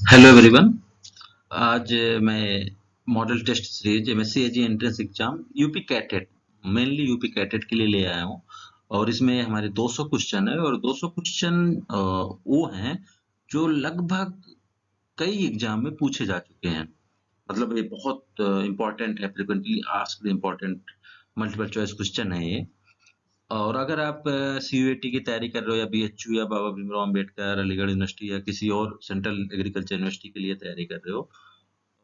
Hello everyone. आज मैं model test series MSc AG entrance exam UP CATET mainly UP CATET के लिए ले आया हूँ। और इसमें हमारे 200 क्वेश्चन है और 200 क्वेश्चन वो हैं जो लगभग कई एग्जाम में पूछे जा चुके हैं। मतलब ये बहुत इम्पोर्टेंट है, frequently asked important multiple choice question है ये। और अगर आप सीयूईटी की तैयारी कर रहे हो या बीएचयू या बाबा भीमराव अंबेडकर अलीगढ़ यूनिवर्सिटी या किसी और सेंट्रल एग्रीकल्चर यूनिवर्सिटी के लिए तैयारी कर रहे हो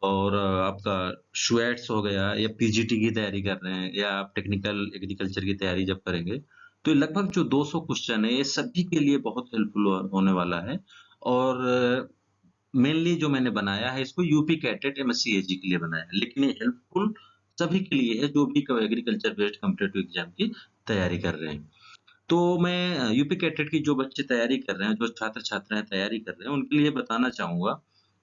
और आपका शुएट्स हो गया या पीजीटी की तैयारी कर रहे हैं या आप टेक्निकल एग्रीकल्चर की तैयारी जब करेंगे तो ये लगभग जो 200 क्वेश्चन है ये सभी के लिए बहुत हेल्पफुल होने वाला है। और मेनली जो मैंने बनाया है इसको यूपी कैटेट एमएससी एजी के लिए बनाया है, लेकिन ये हेल्पफुल सभी के लिए है जो भी एग्रीकल्चर बेस्ड कॉम्पिटिटिव एग्जाम की तैयारी कर रहे हैं। तो मैं यूपी कैटेट की जो बच्चे तैयारी कर रहे हैं, जो छात्र-छात्राएँ तैयारी कर रहे हैं, उनके लिए बताना चाहूँगा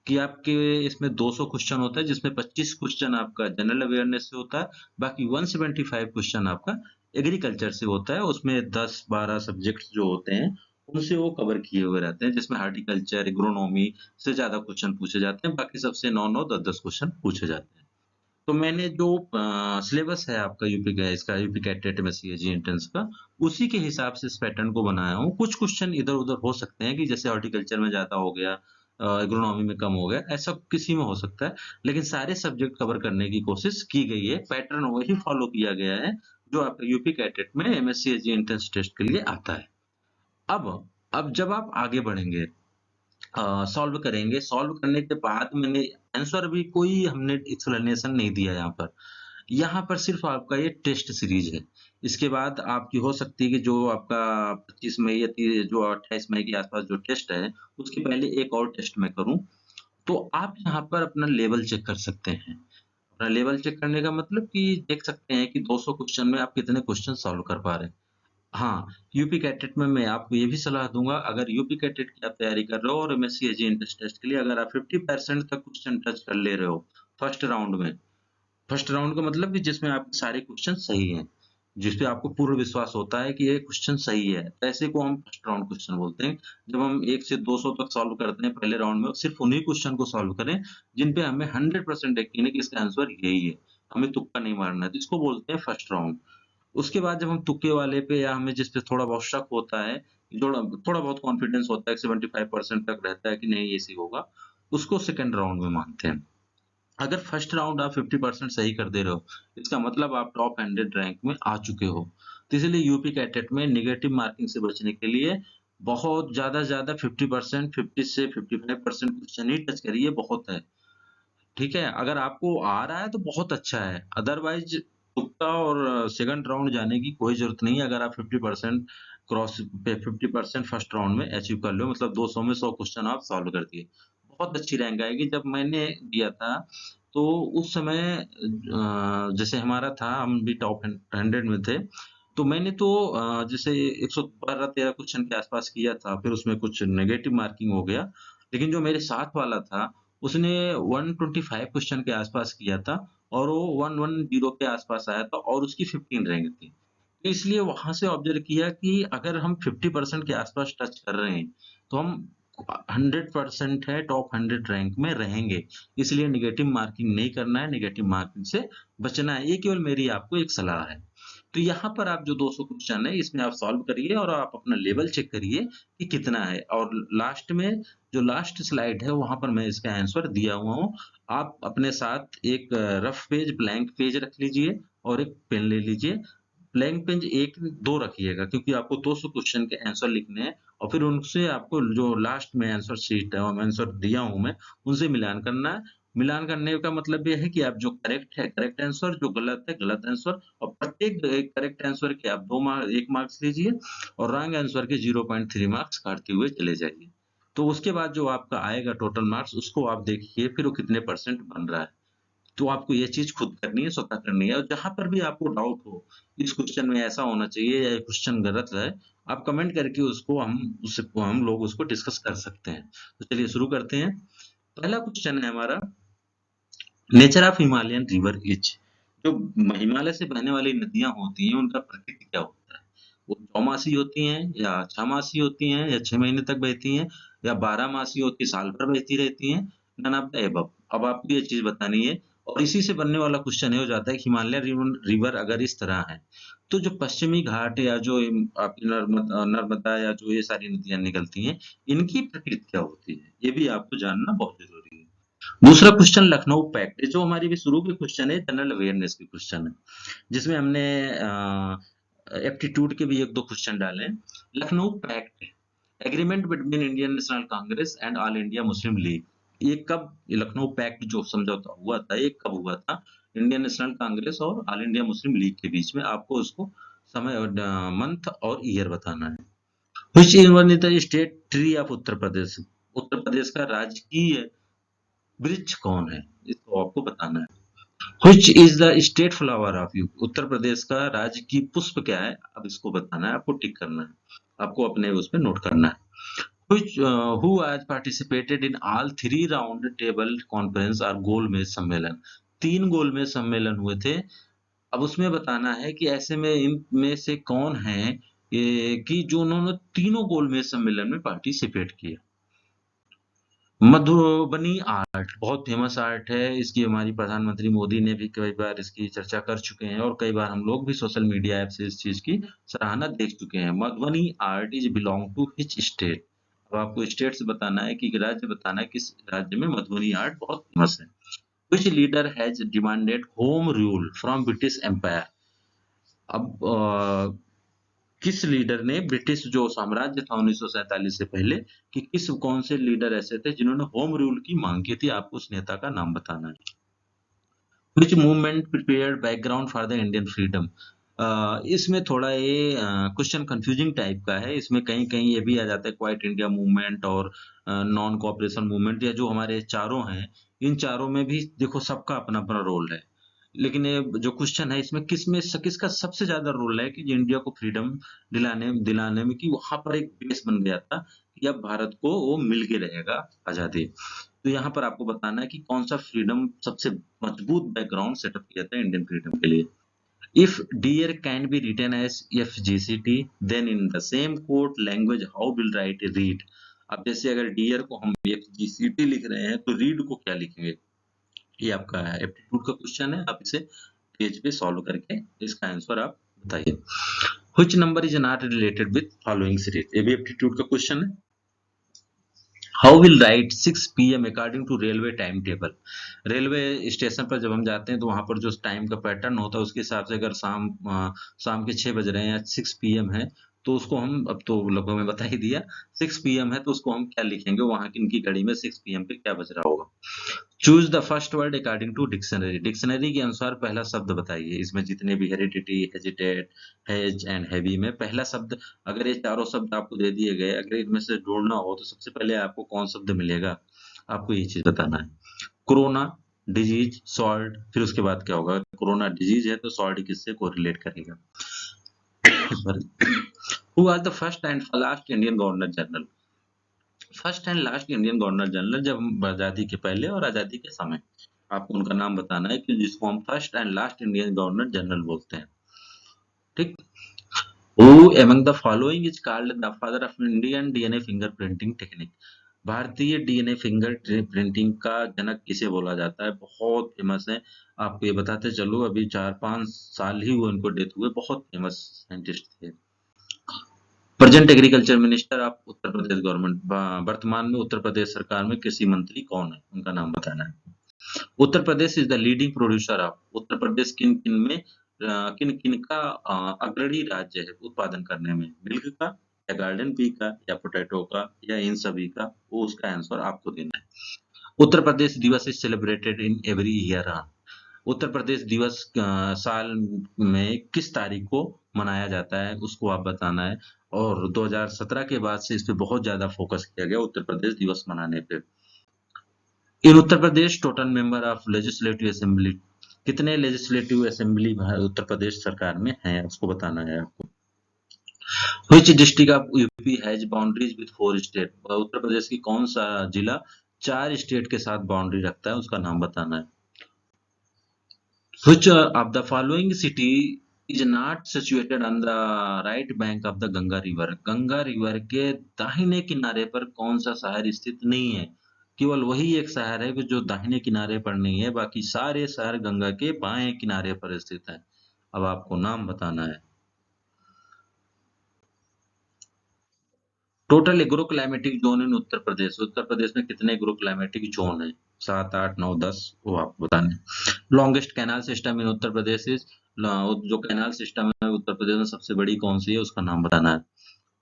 कि आपके इसमें 200 क्वेश्चन होता है, जिसमें 25 क्वेश्चन आपका जनरल अवेयरनेस से होता है, बाकी 175 क्वेश्चन आपका एग्रीकल्चर से होता है। उसमें 10-12 सब्जेक्ट्स जो होते हैं, उनसे वो कवर किए हुए रहते हैं, जिसमें हॉर्टिकल्चर, एग्रोनॉमी से ज़्यादा क्वेश्चन पूछे जाते हैं, बाकी सबसे 9-9, 10-10 क्वेश्चन पूछे जाते हैं। तो मैंने जो सिलेबस है आपका यूपी का इसका यूपी कैट में सीएजी एंट्रेंस का, उसी के हिसाब से इस पैटर्न को बनाया हूँ। कुछ क्वेश्चन इधर-उधर हो सकते हैं कि जैसे हॉर्टिकल्चर में ज़्यादा हो गया, एग्रोनॉमी में कम हो गया, ऐसा किसी में हो सकता है। लेकिन सारे सब्जेक्ट कवर करने की कोशिश की गई है, पैटर्न वही फॉलो किया गया है, जो आपका यूपी कैटेट में एमएससी एजी एंट्रेंस टेस्ट के लिए आता है। अब अब जब आप आगे बढ़ेंगे, सॉल्व करेंगे, सॉल्व करने के बाद मैंने आंसर भी कोई हमने एक्सप्लेनेशन नहीं दिया यहाँ पर। यहाँ पर सिर्फ आपका ये टेस्ट सीरीज है। इसके बाद आपकी हो सकती है कि जो आपका 25 मई या जो 28 मई के आसपास जो टेस्ट है, उसके पहले एक और टेस्ट मैं करूँ। तो आप यहाँ पर अपना लेवल चेक कर सकते हैं। अपना लेवल चेक करने का मतलब कि देख सकते हैं कि 200 क्वेश्चन में आप कितने क्वेश्चन सॉल्व कर पा रहे हैं। हाँ, यूपी कैटेट में मैं आपको ये भी सलाह दूँगा, अगर यूपी कैटेट की आप तैयारी कर रहे हो और एमएससी एजी एंट्रेंस टेस्ट के लिए अगर आप 50% तक क्वेश्चन टच कर ले रहे हो, फर्स्ट राउंड में, फर्स्ट राउंड का मतलब कि जिसमें आपके सारे क्वेश्चन सही हैं, जिस पे आपको पूर्ण विश्वास होता है कि ये क्वेश्चन सही है, तो ऐसे को हम फर्स्ट राउंड क्वेश्चन बोलते हैं। जब हम 1 से 200 तक सॉल्व करते हैं पहले राउंड में, सिर्फ उन्हीं क्वेश्चन को सॉल्व करें, जिन पे हमें 100% यकीन है कि इसका आंसर यही है, हमें तुक्का नहीं मारना है, तो इसको बोलते हैं फर्स्ट राउंड। उसके बाद जब हम तुक्के वाले पे या हमें जिस पे थोड़ा बहुत शक होता है, थोड़ा बहुत कॉन्फिडेंस होता है, 75% तक रहता है कि नहीं ऐसे ही होगा, उसको सेकंड राउंड में मानते हैं। अगर फर्स्ट राउंड आप 50% सही कर दे रहे हो, इसका मतलब आप टॉप 100 रैंक में आ चुके हो। तो इसलिए यूपी कैटेट में नेगेटिव मार्किंग से बचने के लिए बहुत ज़्यादा 50%, 50 से 55% क्वेश्चन ही टच करिए, बहुत है। ठीक है? अगर आपको आ रहा है तो बहुत अच्छा है, अदरवाइज़ तुक्का और सेकंड राउंड जाने की कोई ज़रूरत नहीं है। अगर आप 50% क्रॉस पे 50% फर्स्ट राउंड में अचीव कर लो, मतलब 200 में 100 क्वेश्चन आप सॉल्व कर दिए। बहुत अच्छी रैंक आएगी। जब मैंने दिया था, तो उस समय जैसे हमारा था, हम भी टॉप 100 में थे, तो मैंने तो जैसे 112-13 क्वेश्चन के आसपास किया था, फिर उसमें कुछ नेगेटिव मार्किंग हो गया। लेकिन जो मेरे साथ वाला था, उसने 125 क्वेश्चन के आसपास किया था और वो 110 के आसपास आया था और उसकी 15 रैंक थी। तो इसलिए वहाँ से ऑब्ज़र्व किया कि अगर हम 50% के आसपास टच कर रहे हैं, तो हम 100% है, टॉप 100 रैंक में रहेंगे। इसलिए नेगेटिव मार्किंग नहीं करना है, नेगेटिव मार्किंग से बचना है। ये केवल मेरी आपको एक सलाह है। तो यहाँ पर आप जो 200 क्वेश्चन है, इसमें आप सॉल्व करिए और आप अपना लेवल चेक करिए कि कितना है और लास्ट में जो लास्ट स्लाइड है, वहाँ पर मैं इसका आंसर दिया हुआ हूँ। आप अपने साथ एक रफ पेज, ब्लैंक पेज रख लीजिए और एक पेन ले लीजिए। ब्लैंक पेज 1-2 रखिएगा, क्योंकि आपको 200 क्वेश्चन के आंसर लिखने हैं और फिर उनसे आपको जो लास्ट में आंसर शीट है, मैं आंसर दिया हूँ मैं, उनसे मिलान करना है। मिलान करने का मतलब ये है कि आप जो करेक्ट है, करेक्ट आंसर, जो गलत है, गलत आंसर, और प्रत्येक करेक्ट आंसर के आप 1 मार्क्स लीजिए और रॉन्ग आंसर के 0.3 मार्क्स काटते हुए चले जाइए। तो उसके बाद जो आपका आएगा टोटल मार्क्स, उसको आप देखिए फिर वो कितने परसेंट बन रहा है। तो आपको ये चीज़ खुद करनी है, स्वतः करनी है, और जहाँ पर भी आपको डाउट हो, इस क्वेश्चन में ऐसा होना चाहिए या ये क्वेश्चन गलत है, आप कमेंट करके हम लोग उसको डिस्कस कर सकते हैं। तो चलिए शुरू करते हैं। पहला क्वेश्चन है हमारा, nature of Himalayan river is. जो हिमालय से बहने वाली नदियाँ होती हैं, उनका प्रकृति क्या होता है? वो चौमासी होती हैं या छमासी होती हैं या 6 महीने तक बहती हैं या 12 मासी होती है, साल भर बहती रहती हैं, नन ऑफ द एबव। अब आपको ये चीज बतानी है, और इसी से बनने वाला क्वेश्चन ये हो जाता है कि हिमालय रिवर अगर इस तरह है, तो जो पश्चिमी घाट या जो आपकी नर्मदा या जो ये सारी नदियां निकलती हैं, इनकी प्रकृति क्या होती है, ये भी आपको जानना बहुत जरूरी है। दूसरा क्वेश्चन लखनऊ पैक्ट, जो हमारी भी शुरू के क्वेश्चन है, जनरल अवेयरनेस के क्वेश्चन है, जिसमें हमने एप्टीट्यूड के भी एक दो क्वेश्चन डाले हैं। Lucknow pact, agreement between Indian National Congress and All India Muslim League, ये कब, ये लखनऊ पैक्ट जो समझौता हुआ था, ये कब हुआ था इंडियन नेशनल कांग्रेस और ऑल इंडिया मुस्लिम लीग के बीच में? आपको उसको समय और मंथ और ईयर बताना है। Which is the state tree of Uttar Pradesh, Uttar Pradesh का राजकीय वृक्ष कौन है, इसको आपको बताना है। Which is the state flower of you, उत्तर प्रदेश का राजकीय पुष्प क्या है, अब इसको बताना है, आपको टिक करना है, आपको अपने उस पे नोट करना है। Which who has participated in all 3 round table conference और गोलमेज सम्मेलन, 3 गोलमेज सम्मेलन हुए थे। अब उसमें बताना है कि ऐसे में इनमें से कौन है ये कि जो उन्होंने तीनों गोलमेज सम्मेलन में पार्टिसिपेट किया। मधुबनी आर्ट बहुत फेमस आर्ट है, इसकी हमारी प्रधानमंत्री मोदी ने भी कई बार इसकी चर्चा कर चुके हैं, और कई बार हम लोग भी सोशल मीडिया ऐप से इस चीज की सराहना देख चुके हैं। Madhubani art is belong to which state, अब आपको स्टेट से बताना है कि राज्य बताना है किस राज्य में मधुबनी आर्ट बहुत फेमस है। Which leader has demanded home rule from British empire, अब किस लीडर ने ब्रिटिश जो साम्राज्य था 1947 से पहले, कि किस कौन से लीडर ऐसे थे जिन्होंने होम रूल की मांग की थी, आपको उस नेता का नाम बताना है। विच movement prepared background for the Indian freedom, इसमें थोड़ा ये क्वेश्चन कंफ्यूजिंग टाइप का है, इसमें कहीं कहीं ये भी आ जाता है क्वाइट इंडिया मूवमेंट और नॉन कोऑपरेशन मूवमेंट, या जो हमारे चारों हैं, इन चारों में भी देखो सबका अपना अपना रोल है, लेकिन ये जो क्वेश्चन है इसमें किसका सबसे ज्यादा रोल है कि जो इंडिया को फ्रीडम दिलाने दिलाने में, कि वहां पर एक बेस बन गया था कि अब भारत को वो मिल के रहेगा आजादी। तो यहाँ पर आपको बताना है कि कौन सा फ्रीडम सबसे मजबूत बैकग्राउंड सेटअप किया था इंडियन फ्रीडम के लिए। If dear can be written as FGCT, then in the same code language how will write read, अब जैसे अगर डियर को हम FGCT लिख रहे हैं तो रीड को क्या लिखेंगे, ये आपका एप्टीट्यूड का क्वेश्चन है, आप इसे पेज पे सॉल्व करके इसका आंसर आप बताइए। Which number is not related with following series, ये भी एप्टीट्यूड का क्वेश्चन है। How will write 6 PM according to railway time table, railway station पर जब हम जाते हैं तो वहां पर जो टाइम का पैटर्न होता है उसके हिसाब से अगर शाम के 6 बज रहे हैं या 6 PM है, तो उसको हम, अब तो लगभग में बता ही दिया, 6 PM है तो उसको हम क्या लिखेंगे, वहां की इनकी घड़ी में 6 PM पे क्या बज रहा होगा। Choose the first word according to dictionary, dictionary के अनुसार पहला शब्द बताइए, इसमें जितने भी heredity, hesitate, hedge and heavy में पहला शब्द, अगर ये चारों शब्द आपको दे दिए गए, अगर इनमें से ढूंढना हो तो सबसे पहले आपको कौन शब्द मिलेगा, आपको ये चीज बताना है। कोरोना, डिजीज, सॉल्ट, फिर उसके बाद क्या होगा, कोरोना डिजीज है तो सॉल्ट किससे कोरिलेट करेगा। Who are the first and last Indian governor general, first and last Indian governor general जब आजादी के पहले और आजादी के समय, आपको उनका नाम बताना है कि जिसको हम first and last Indian governor general बोलते हैं। ठीक। Who among the following is called the father of Indian DNA fingerprinting technique, भारतीय डीएनए फिंगर प्रिंटिंग का जनक किसे बोला जाता है, बहुत फेमस है, आपको ये बताते चलो, अभी 4-5 साल ही हुए उनको डेथ हुए, बहुत फेमस साइंटिस्ट थे। Present agriculture minister of Uttar Pradesh government, वर्तमान में उत्तर प्रदेश सरकार में कृषि मंत्री कौन है, उनका नाम बताना है। Uttar Pradesh is the leading producer of, Uttar Pradesh किन किन में किन किन का अग्रणी राज्य है उत्पादन करने में, मिल्क का या गार्डन पी का या पोटैटो का या इन सभी का, वो उसका आंसर आपको देना है। उत्तर प्रदेश दिवस is celebrated in every year, Uttar Pradesh दिवस साल में किस तारीख को मनाया जाता है, उसको आप बताना है। और 2017 के बाद से इस पे बहुत ज्यादा फोकस किया गया उत्तर प्रदेश दिवस मनाने पे। In Uttar Pradesh total member of legislative assembly, कितने लेजिस्लेटिव असेंबली उत्तर प्रदेश सरकार में है, उसको बताना है आपको। Which district of UP has boundaries with 4 state, Uttar Pradesh की कौन सा जिला 4 स्टेट के साथ बाउंड्री रखता है, उसका नाम बताना है। Which of the following city is not situated on the right bank of the Ganga river. Ganga river के दाहिने किनारे पर कौन सा शहर स्थित नहीं है? केवल वही एक शहर है कि जो दाहिने किनारे पर नहीं है, बाकी सारे शहर गंगा के बाएं किनारे पर स्थित है। अब आपको नाम बताना है। Total agro climatic zone in Uttar Pradesh. Uttar प्रदेश में कितने एग्रो क्लाइमेटिक जोन है? 7, 8, 9, 10, वो आपको बताने हैं। Longest canal system in Uttar Pradesh is, जो कैनाल सिस्टम है उत्तर प्रदेश में सबसे बड़ी कौन सी है, उसका नाम बताना है।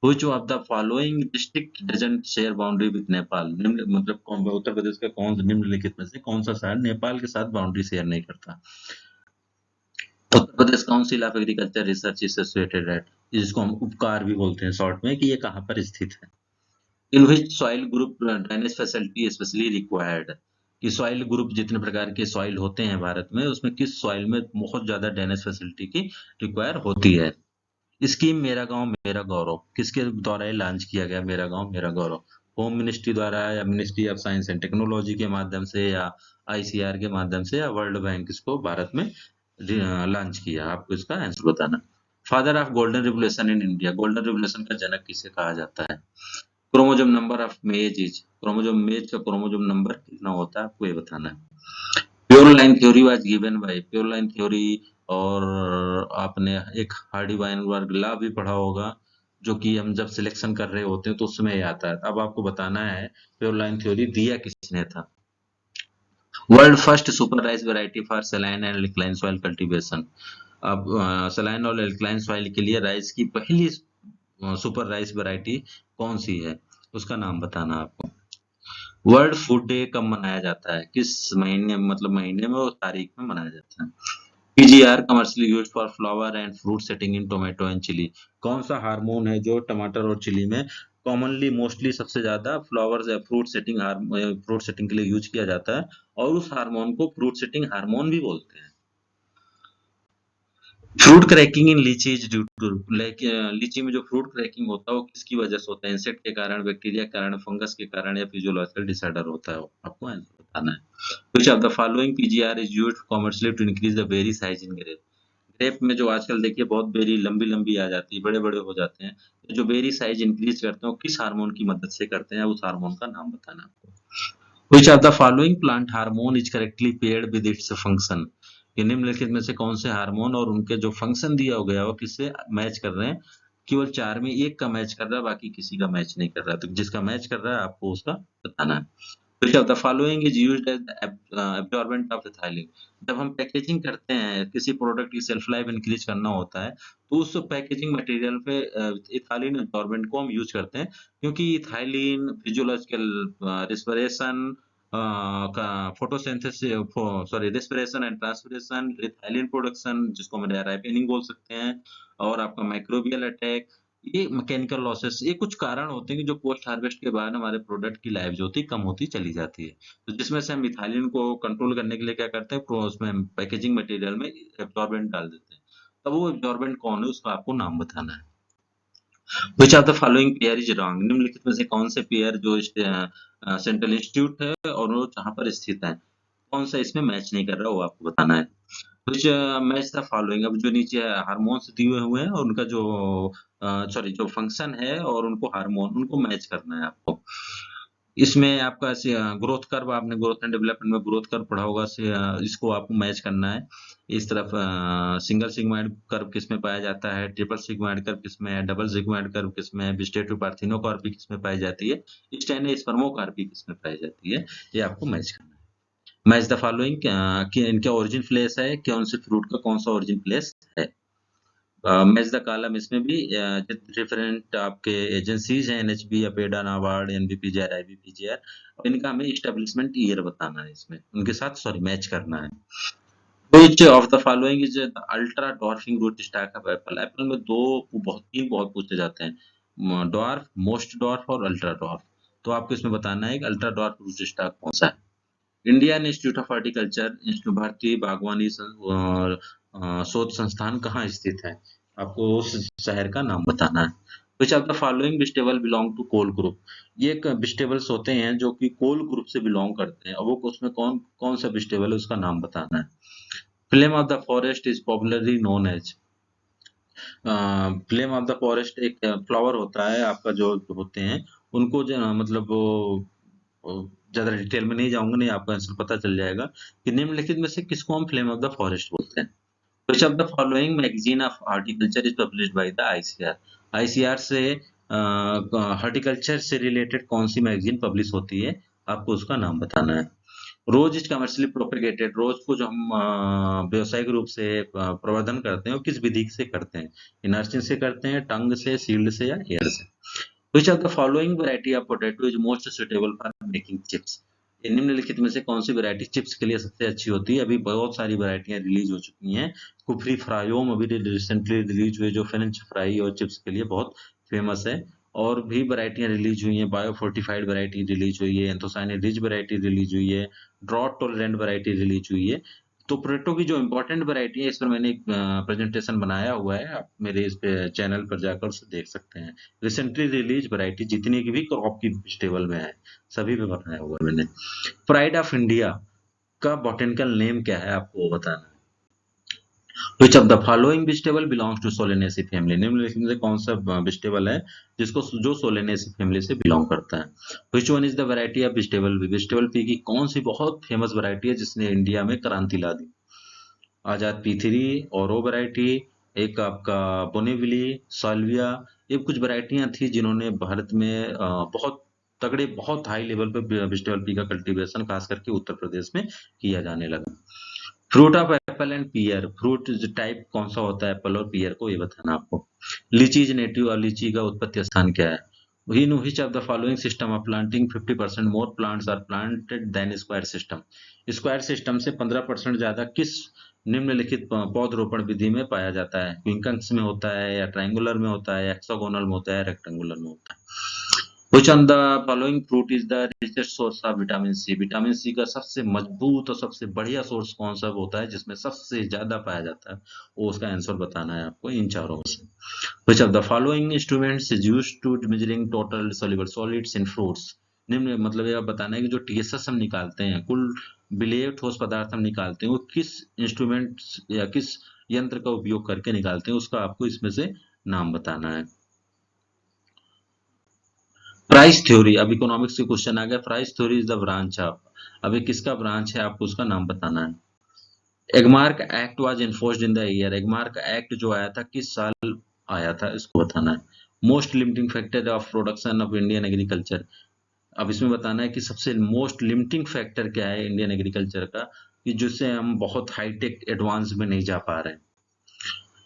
Which of the following district doesn't share boundary with Nepal? निम्न मतलब उत्तर प्रदेश का निम्नलिखित में से कौन सा शहर नेपाल के साथ बाउंड्री शेयर नहीं करता? Uttar Pradesh council of agriculture research associated at, जिसको हम उपकार भी बोलते हैं शॉर्ट में, कि ये कहाँ पर स्थित है? In which soil group drainage facility specially required, कि सॉइल ग्रुप जितने प्रकार के सॉइल होते हैं भारत में, उसमें किस सॉइल में बहुत ज्यादा ड्रेनेज फैसिलिटी की रिक्वायर होती है? स्कीम मेरा गांव मेरा गौरव किसके द्वारा ये लॉन्च किया गया? मेरा गांव मेरा गौरव होम मिनिस्ट्री द्वारा, या ministry of science and technology के माध्यम से, या आईसीआर के माध्यम से, या वर्ल्ड बैंक इसको भारत में लॉन्च किया? आपको इसका आंसर बताना। Father of golden revolution in India. Golden revolution का जनक किसे कहा जाता है? क्रोमोजोम नंबर ऑफ मेज इज, क्रोमोजोम मेज का क्रोमोजोम नंबर कितना होता है, आपको ये बताना है। Pure line theory was given bye, pure line theory, और आपने एक हार्डी वाइनबर्ग लॉ भी पढ़ा होगा, जो कि हम जब सिलेक्शन कर रहे होते हैं तो उसमें ये आता है। अब आपको बताना है प्योर लाइन थ्योरी दिया किसने था। World first super rice variety for saline and alkaline soil cultivation. अब सलाइन और एल्कलाइन सॉइल के लिए राइस की पहली सुपर राइस वेराइटी कौन सी है, उसका नाम बताना आपको। वर्ल्ड फूड डे कब मनाया जाता है? किस महीने, मतलब महीने में और तारीख में मनाया जाता है? PGR commercially used for flower and fruit setting in tomato and chilli. कौन सा हार्मोन है जो टमाटर और चिली में कॉमनली मोस्टली सबसे ज्यादा फ्लावर्स या फ्रूट सेटिंग के लिए यूज किया जाता है, और उस हार्मोन को फ्रूट सेटिंग हार्मोन भी बोलते हैं? फ्रूट क्रैकिंग इन लीची इज ड्यू टू, लीची में जो फ्रूट क्रैकिंग होता है वो किसकी वजह से होता है? इंसेक्ट के कारण, बैक्टीरिया के कारण, फंगस के कारण, या फिजियोलॉजिकल डिसऑर्डर होता है? आपको आंसर बताना है। Which of the following PGR is used commercially to increase the berry size in grape. Grape में जो आजकल देखिए बहुत बेरी लंबी लंबी आ जाती है, बड़े बड़े हो जाते हैं, तो जो बेरी साइज इंक्रीज करते हैं वो किस हार्मोन की मदद से करते हैं? उस हार्मोन का नाम बताना आपको। Which of the following plant hormone is correctly paired with its function? कि निम्नलिखित में से कौन से हार्मोन और उनके जो फंक्शन दिया गया वो किससे मैच कर रहे हैं? केवल 4 में एक का मैच कर रहा है, बाकी किसी का मैच नहीं कर रहा है, तो जिसका मैच कर रहा है आपको उसका बताना है। Which of the following is used as the absorbent of ethylene? जब हम पैकेजिंग करते हैं, किसी प्रोडक्ट की शेल्फ लाइफ इंक्रीज करना होता है, तो उस पैकेजिंग मटेरियल पे इथाइलिन एब्जॉर्बेंट को हम यूज करते हैं, क्योंकि इथाइलिन फिजियोलॉजिकल रिस्पिरेशन का photosynthesis, sorry respiration and transpiration, ethylene production जिसको हम रिपेनिंग बोल सकते हैं, और आपका माइक्रोबियल अटैक, ये मैकेनिकल लॉसेस, ये कुछ कारण होते हैं कि जो पोस्ट हार्वेस्ट के बाद हमारे प्रोडक्ट की लाइफ जो होती है कम होती चली जाती है। तो जिसमें से हम मिथाइलिन को कंट्रोल करने के लिए क्या करते हैं, उसमें पैकेजिंग मटेरियल में एब्जॉर्बेंट डाल देते हैं। तब वो एब्जॉर्बेंट कौन है, उसका आपको नाम बताना है। Which of the following pair is wrong? निम्नलिखित में से कौन से पेयर जो सेंट्रल इंस्टीट्यूट है और वो जहाँ पर स्थित है, कौन सा इसमें मैच नहीं कर रहा, वो आपको बताना है। विच मैच द फॉलोइंग। अब जो नीचे हार्मोन्स दिए हुए हैं और उनका जो सॉरी जो फंक्शन है और उनको हार्मोन उनको मैच करना है आपको। इसमें आपका ग्रोथ कर्व, आपने ग्रोथ एंड डेवलपमेंट में ग्रोथ कर्व पढ़ा होगा, इसको आपको मैच करना है। इस तरफ सिंगल सिग्मॉइड कर्व किस में पाया जाता है, ट्रिपल सिग्मॉइड कर्व किस में है, डबल सिग्मॉइड कर्व किस में है, वेजिटेटिव पार्थिनोकार्पी किस में पाई जाती है, स्टेनोस्पर्मोकार्पी किस में पाई जाती है, ये आपको मैच करना है। मैच द फॉलोइंग, कि इनका ओरिजिन प्लेस है, कौन से फ्रूट का कौन सा ओरिजिन प्लेस है। मैच द कॉलम, इसमें भी डिफरेंट आपके एजेंसीज हैं, एनएचबी, अपेडा, नाबार्ड, एनबीपीजीआर, आईबीपीजीआर, इनका हमें इस्टेब्लिशमेंट ईयर बताना है, इसमें उनके साथ सॉरी मैच करना है। Which of the following is the ultra dwarfing root stock of apple? Apple में तीन बहुत पूछे जाते हैं, डॉर्फ, मोस्ट डॉर्फ और अल्ट्रा डॉर्फ। तो आपको इसमें बताना है कि अल्ट्रा डॉर्फ रूट स्टॉक कौन सा है। इंडियन इंस्टीट्यूट ऑफ हॉर्टिकल्चर, भारतीय बागवानी शोध संस्थान कहाँ स्थित है? आपको उस शहर का नाम बताना है। Which of the following vegetable belong to cole group? ये वेजिटेबल्स होते हैं जो कि कोल ग्रुप से बिलोंग करते हैं, और वो उसमें कौन कौन सा वेजिटेबल है उसका नाम बताना है। Flame of the forest is popularly known as, flame of the forest एक फ्लावर होता है आपका, जो होते हैं उनको जो मतलब वो ज्यादा डिटेल में नहीं जाऊंगा, नहीं आपको आंसर पता चल जाएगा कि निम्नलिखित में से किसको हम फ्लेम ऑफ द फॉरेस्ट बोलते हैं। विच of the following magazine of horticulture is published by the ICR. ICR से हॉर्टिकल्चर से रिलेटेड कौन सी मैगजीन पब्लिश होती है, आपको उसका नाम बताना है। रोज इज कमर्शियली प्रोपेगेटेड, रोज को जो हम व्यावसायिक रूप से प्रवर्धन करते हैं वो किस विधि से करते हैं, नर्सिंग से करते हैं, टंग से, सील्ड से, या एयर से। विच of the following variety of potato is most suitable for making chips. निम्नलिखित में से कौन सी वैरायटी चिप्स के लिए सबसे अच्छी होती है। अभी बहुत सारी वैरायटियां रिलीज हो चुकी हैं। कुफरी फ्रायोम अभी रिसेंटली रिलीज हुए, जो फ्रेंच फ्राई और चिप्स के लिए बहुत फेमस है। और भी वैरायटियां रिलीज हुई हैं, बायो फोर्टिफाइड वैरायटी रिलीज हुई है, एंथोसाइनिन रिच वैरायटी रिलीज हुई है, ड्रॉट टॉलरेंट वैरायटी रिलीज हुई है। तो पोटैटो की जो इम्पोर्टेंट वैरायटी है, इस पर मैंने एक प्रेजेंटेशन बनाया हुआ है, आप मेरे इस पे चैनल पर जाकर उसे देख सकते हैं। रिसेंटली रिलीज वैरायटी जितनी की भी क्रॉप की वेजिटेबल में है, सभी पे बनाया हुआ है मैंने। प्राइड ऑफ इंडिया का बॉटेनिकल नेम क्या है, आपको वो बताना है। Which of the following vegetable belongs to solanaceae family. निम्नलिखित में से कौन सा वेजिटेबल है जिसको जो सोलेनेसी फैमिली से बिलोंग करता है। Which one is the variety of vegetable P. Vegetable P की कौन सी बहुत फेमस वैरायटी है जिसने इंडिया में क्रांति ला दी। आजाद P3, औरो वैरायटी, एक आपका बोनेविली, साल्विया, ये कुछ वैरायटियां थी जिन्होंने भारत में बहुत तगड़े, बहुत हाई लेवल पे वेजिटेबल पी का कल्टीवेशन खास करके उत्तर प्रदेश में किया जाने लगा। Fruit of apple and pear, fruit type कौन सा होता है एप्पल और पियर को, ये बताना आपको। लीची इज नेटिव, और लीची का उत्पत्ति स्थान क्या है। इन which of the following system of planting 50% more plants are planted than square system। Square system से 15% ज्यादा किस निम्नलिखित पौधरोपण विधि में पाया जाता है। क्विंकन्स में होता है, या ट्रायंगुलर में होता है, हेक्सागोनल में होता है, रेक्टेंगुलर में होता है। Which on the following fruit is the richest source of vitamin C। Vitamin C का सबसे मजबूत और सबसे बढ़िया सोर्स कौन सा होता है जिसमें सबसे ज्यादा पाया जाता है, वो उसका आंसर बताना है आपको इन चारों में से। Which of the following instruments is used to measuring total soluble solids in fruits। निम्न मतलब ये बताना है कि जो TSS हम निकालते हैं, कुल विलेय ठोस पदार्थ हम निकालते हैं, वो किस इंस्ट्रूमेंट या किस यंत्र का उपयोग करके निकालते हैं, उसका आपको इसमें से नाम बताना है। प्राइस थ्योरी, अब इकोनॉमिक्स के क्वेश्चन आ गया। Price theory is the branch of, अभी किसका ब्रांच है, आपको उसका नाम बताना है। Agmark act was enforced in the year. Agmark act जो आया था किस साल आया था, इसको बताना है। Most limiting factor of production of Indian agriculture, अब इसमें बताना है कि सबसे मोस्ट लिमिटिंग फैक्टर क्या है इंडियन एग्रीकल्चर का, कि जिससे हम बहुत हाईटेक एडवांस में नहीं जा पा रहे हैं।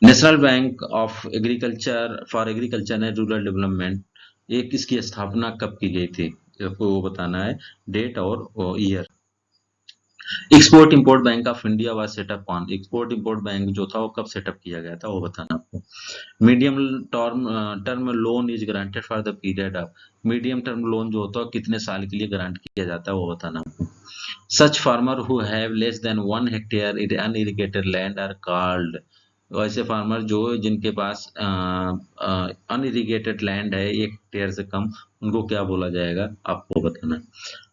National bank of agriculture for agriculture and rural development, ये किसकी स्थापना कब की गई थी, आपको वो बताना है, डेट और year. Export import bank of India was setup on, export import bank जो था वो कब सेटअप किया गया था, वो बताना आपको। Medium term term loan is granted for the period of, medium term loan जो होता है कितने साल के लिए ग्रांट किया जाता है, वो बताना आपको। Such farmer who have less than 1 hectare unirrigated land are called, वैसे फार्मर जो जिनके पास अनइरिगेटेड लैंड है 1 हेक्टेयर से कम, उनको क्या बोला जाएगा, आपको बताना है।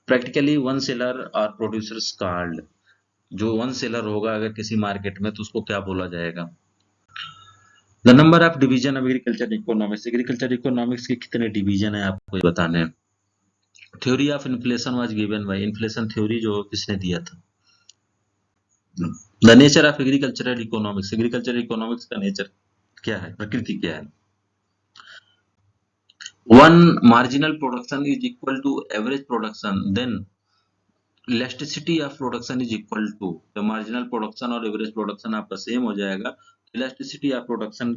प्रैक्टिकली वन सेलर और प्रोड्यूसर्स कॉल्ड, जो वन सेलर होगा अगर किसी मार्केट में तो उसको क्या बोला जाएगा। The number of division of agriculture economics, agriculture economics के कितने डिवीजन है आपको ये बताने हैं। Theory of inflation was given by, inflation theory जो किसने दिया था। The nature of agricultural economics, agriculture economics का नेचर क्या है, प्रकृति क्या है। One marginal production is equal to average production, then elasticity of production is equal to, तो मार्जिनल प्रोडक्शन और एवरेज प्रोडक्शन आपका सेम हो जाएगा, इलास्टिसिटी ऑफ प्रोडक्शन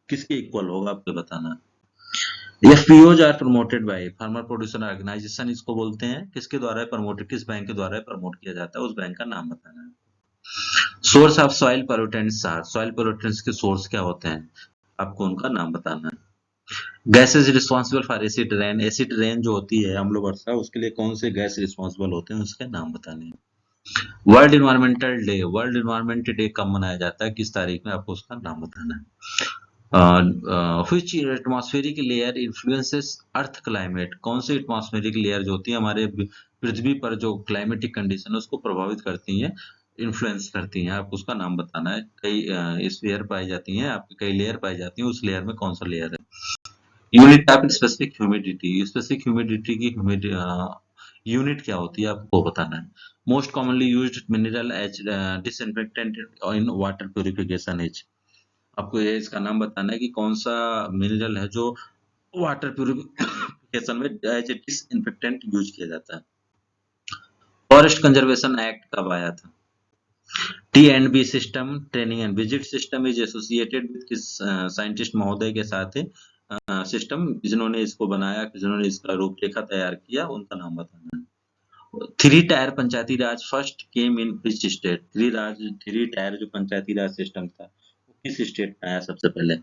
किसके इक्वल होगा, आपको बताना है। FPOs are promoted by, farmer producer organization इसको बोलते हैं, किसके द्वारा प्रमोटेड, किस बैंक के द्वारा प्रमोट किया जाता है, उस बैंक का नाम बताना है। Source of soil pollutants are, soil pollutants के सोर्स क्या होते हैं, आपको उनका नाम बताना है। Gas is responsible for acid rain, acid rain जो होती है अम्ल वर्षा, उसके लिए कौन से गैस रिस्पॉन्सिबल होते हैं, उसके नाम बताने हैं। World environmental day, world environment day कब मनाया जाता है, किस तारीख में, आपको उसका नाम बताना है। Which atmospheric layer influences earth climate, कौन सी एटमॉस्फेरिक लेयर जो होती है हमारे पृथ्वी पर जो क्लाइमेटिक कंडीशन है उसको प्रभावित करती है, इन्फ्लुएंस करती हैं, आपको उसका नाम बताना है। कई स्फीयर पाई जाती हैं, आपकी कई लेयर पाई जाती हैं, उस लेयर में कौन सा लेयर है। Unit of specific humidity, specific humidity की यूनिट क्या होती है आपको बताना है। Most commonly used mineral as disinfectant in water purification as, आपको ये इसका नाम बताना है कि कौन सा मिनरल है जो वाटर प्यूरिफिकेशन में एज ए डिसइंफेक्टेंट यूज किया जाता है। फॉरेस्ट कंजर्वेशन एक्ट कब आया था। टी&बी system, training and visit system is associated with किस साइंटिस्ट महोदय के साथ है सिस्टम, जिन्होंने इसको बनाया, जिन्होंने इसका रूपरेखा तैयार किया, उनका नाम बताना है। Three tier Panchayati Raj first came in which state, three tier जो पंचायती राज सिस्टम था वो किस स्टेट में आया सबसे पहले।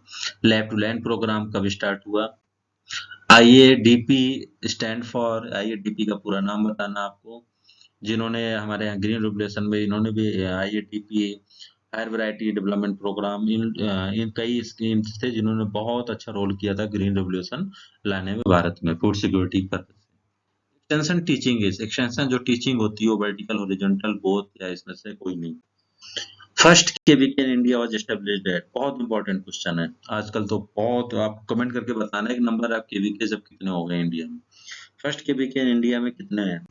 लैब टू लैंड प्रोग्राम कब स्टार्ट हुआ। आईएडीपी स्टैंड फॉर, आईएडीपी का पूरा नाम बताना आपको, जिन्होंने हमारे यहाँ ग्रीन रेवोल्यूशन में इन्होंने भी आईएडीपी हायर वैरायटी डेवलपमेंट प्रोग्राम, इन कई स्कीम्स थे जिन्होंने बहुत अच्छा रोल किया था ग्रीन रेवोल्यूशन लाने में भारत में फूड सिक्योरिटी पर। एक्सटेंशन टीचिंग इज, एक्सटेंशन जो टीचिंग होती है वो वर्टिकल हॉरिजॉन्टल बोथ या इसमें से कोई नहीं। First KVK in India was established eight, बहुत इंपॉर्टेंट क्वेश्चन है आजकल, तो बहुत आप कमेंट करके बताना है कि नंबर ऑफ केवीके जब कितने हो गए इंडिया में। फर्स्ट केवीके इन इंडिया में कितने हैं।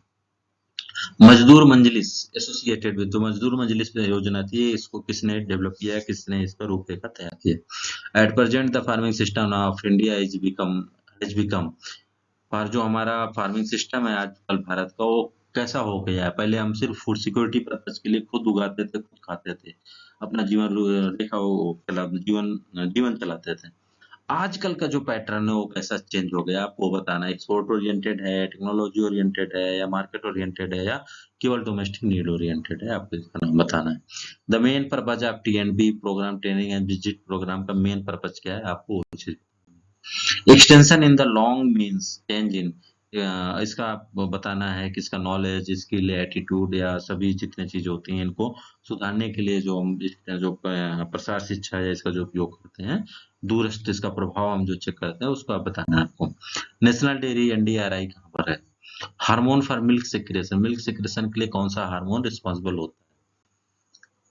मजदूर मंजलिस एसोसिएटेड विद, जो मजदूर मंजलिस योजना थी इसको किसने डेवलप किया, किसने इसका रूपरेखा तैयार किया। At present the farming system of India is become, और जो हमारा फार्मिंग सिस्टम है आजकल भारत का वो कैसा हो गया है। पहले हम सिर्फ फूड सिक्योरिटी पर्पज के लिए खुद उगाते थे, खुद खाते थे, अपना जीवन रेखा जीवन चलाते थे। आजकल का जो पैटर्न है वो कैसा चेंज हो गया आपको बताना है। एक्सपोर्ट ओरिएंटेड है, टेक्नोलॉजी ओरिएंटेड है, या मार्केट ओरिएंटेड है, या केवल डोमेस्टिक नीड ओरिएंटेड है, आपको इसका नाम बताना है। द मेन पर्पज ऑफ टी&बी program, training and visit program का मेन पर्पज क्या है आपको। Extension in the long means change in, इसका आपको बताना है कि इसका नॉलेज, स्किल, एटीट्यूड या सभी जितने चीज होती हैं इनको सुधारने के लिए जो हम जो प्रसार शिक्षा है इसका जो उपयोग करते हैं, दूरस्थ इसका प्रभाव हम जो चेक करते हैं उसको आप बताना है आपको। नेशनल डेयरी एनडीआरआई कहाँ पर है। Hormone for milk secretion, milk secretion के लिए कौन सा हार्मोन रिस्पॉन्सिबल होता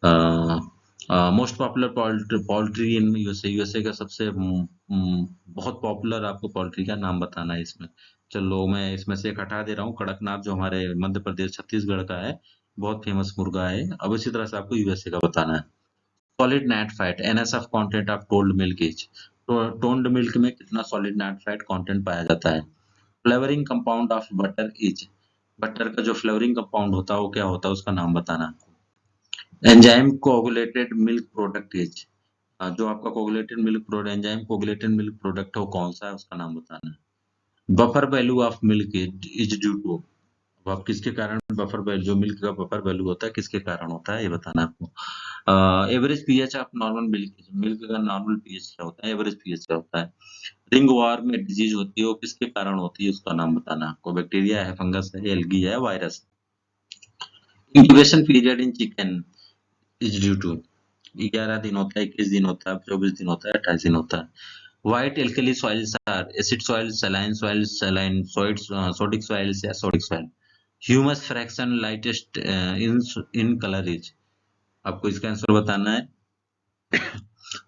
है। Most popular poultry in USA, USA का सबसे बहुत पॉपुलर आपको पोल्ट्री का नाम बताना है इसमें। चलो मैं इसमें से एक हटा दे रहा हूँ, कड़कनाथ जो हमारे मध्य प्रदेश छत्तीसगढ़ का है, बहुत फेमस मुर्गा है। अब इसी तरह से आपको यूएसए का बताना है। Solid net fat, NSF content of told milk is, toned milk में कितना सॉलिड नेट फैट कंटेंट पाया जाता है। Flavouring compound of butter is, butter का जो फ्लेवरिंग कंपाउंड होता है वो क्या होता है उसका नाम बताना है। Enzyme coagulated milk product is, जो आपका coagulated milk product, enzyme coagulated milk product है वो कौन सा है उसका नाम बताना है। Buffer value of milk is due to, अब किसके कारण बफर वैल्यू, जो मिल्क का बफर वैल्यू होता है किसके कारण होता है ये बताना है आपको। Average pH of normal milk, milk का नॉर्मल पीएच क्या होता है, एवरेज पीएच क्या होता है। रिंग वार्म में डिजीज होती है वो किसके कारण होती है उसका नाम बताना है आपको। बैक्टीरिया है, फंगस है, एल्गी है, virus. Incubation period in chicken is due to, 11 दिन होता है, 21 दिन होता है, 24 दिन होता है, 28 दिन होता है। White alkali soils are acid soil, saline soil, saline sodic soils या sodic soil. Humus fraction lightest in colour is, आपको इसका आंसर बताना है।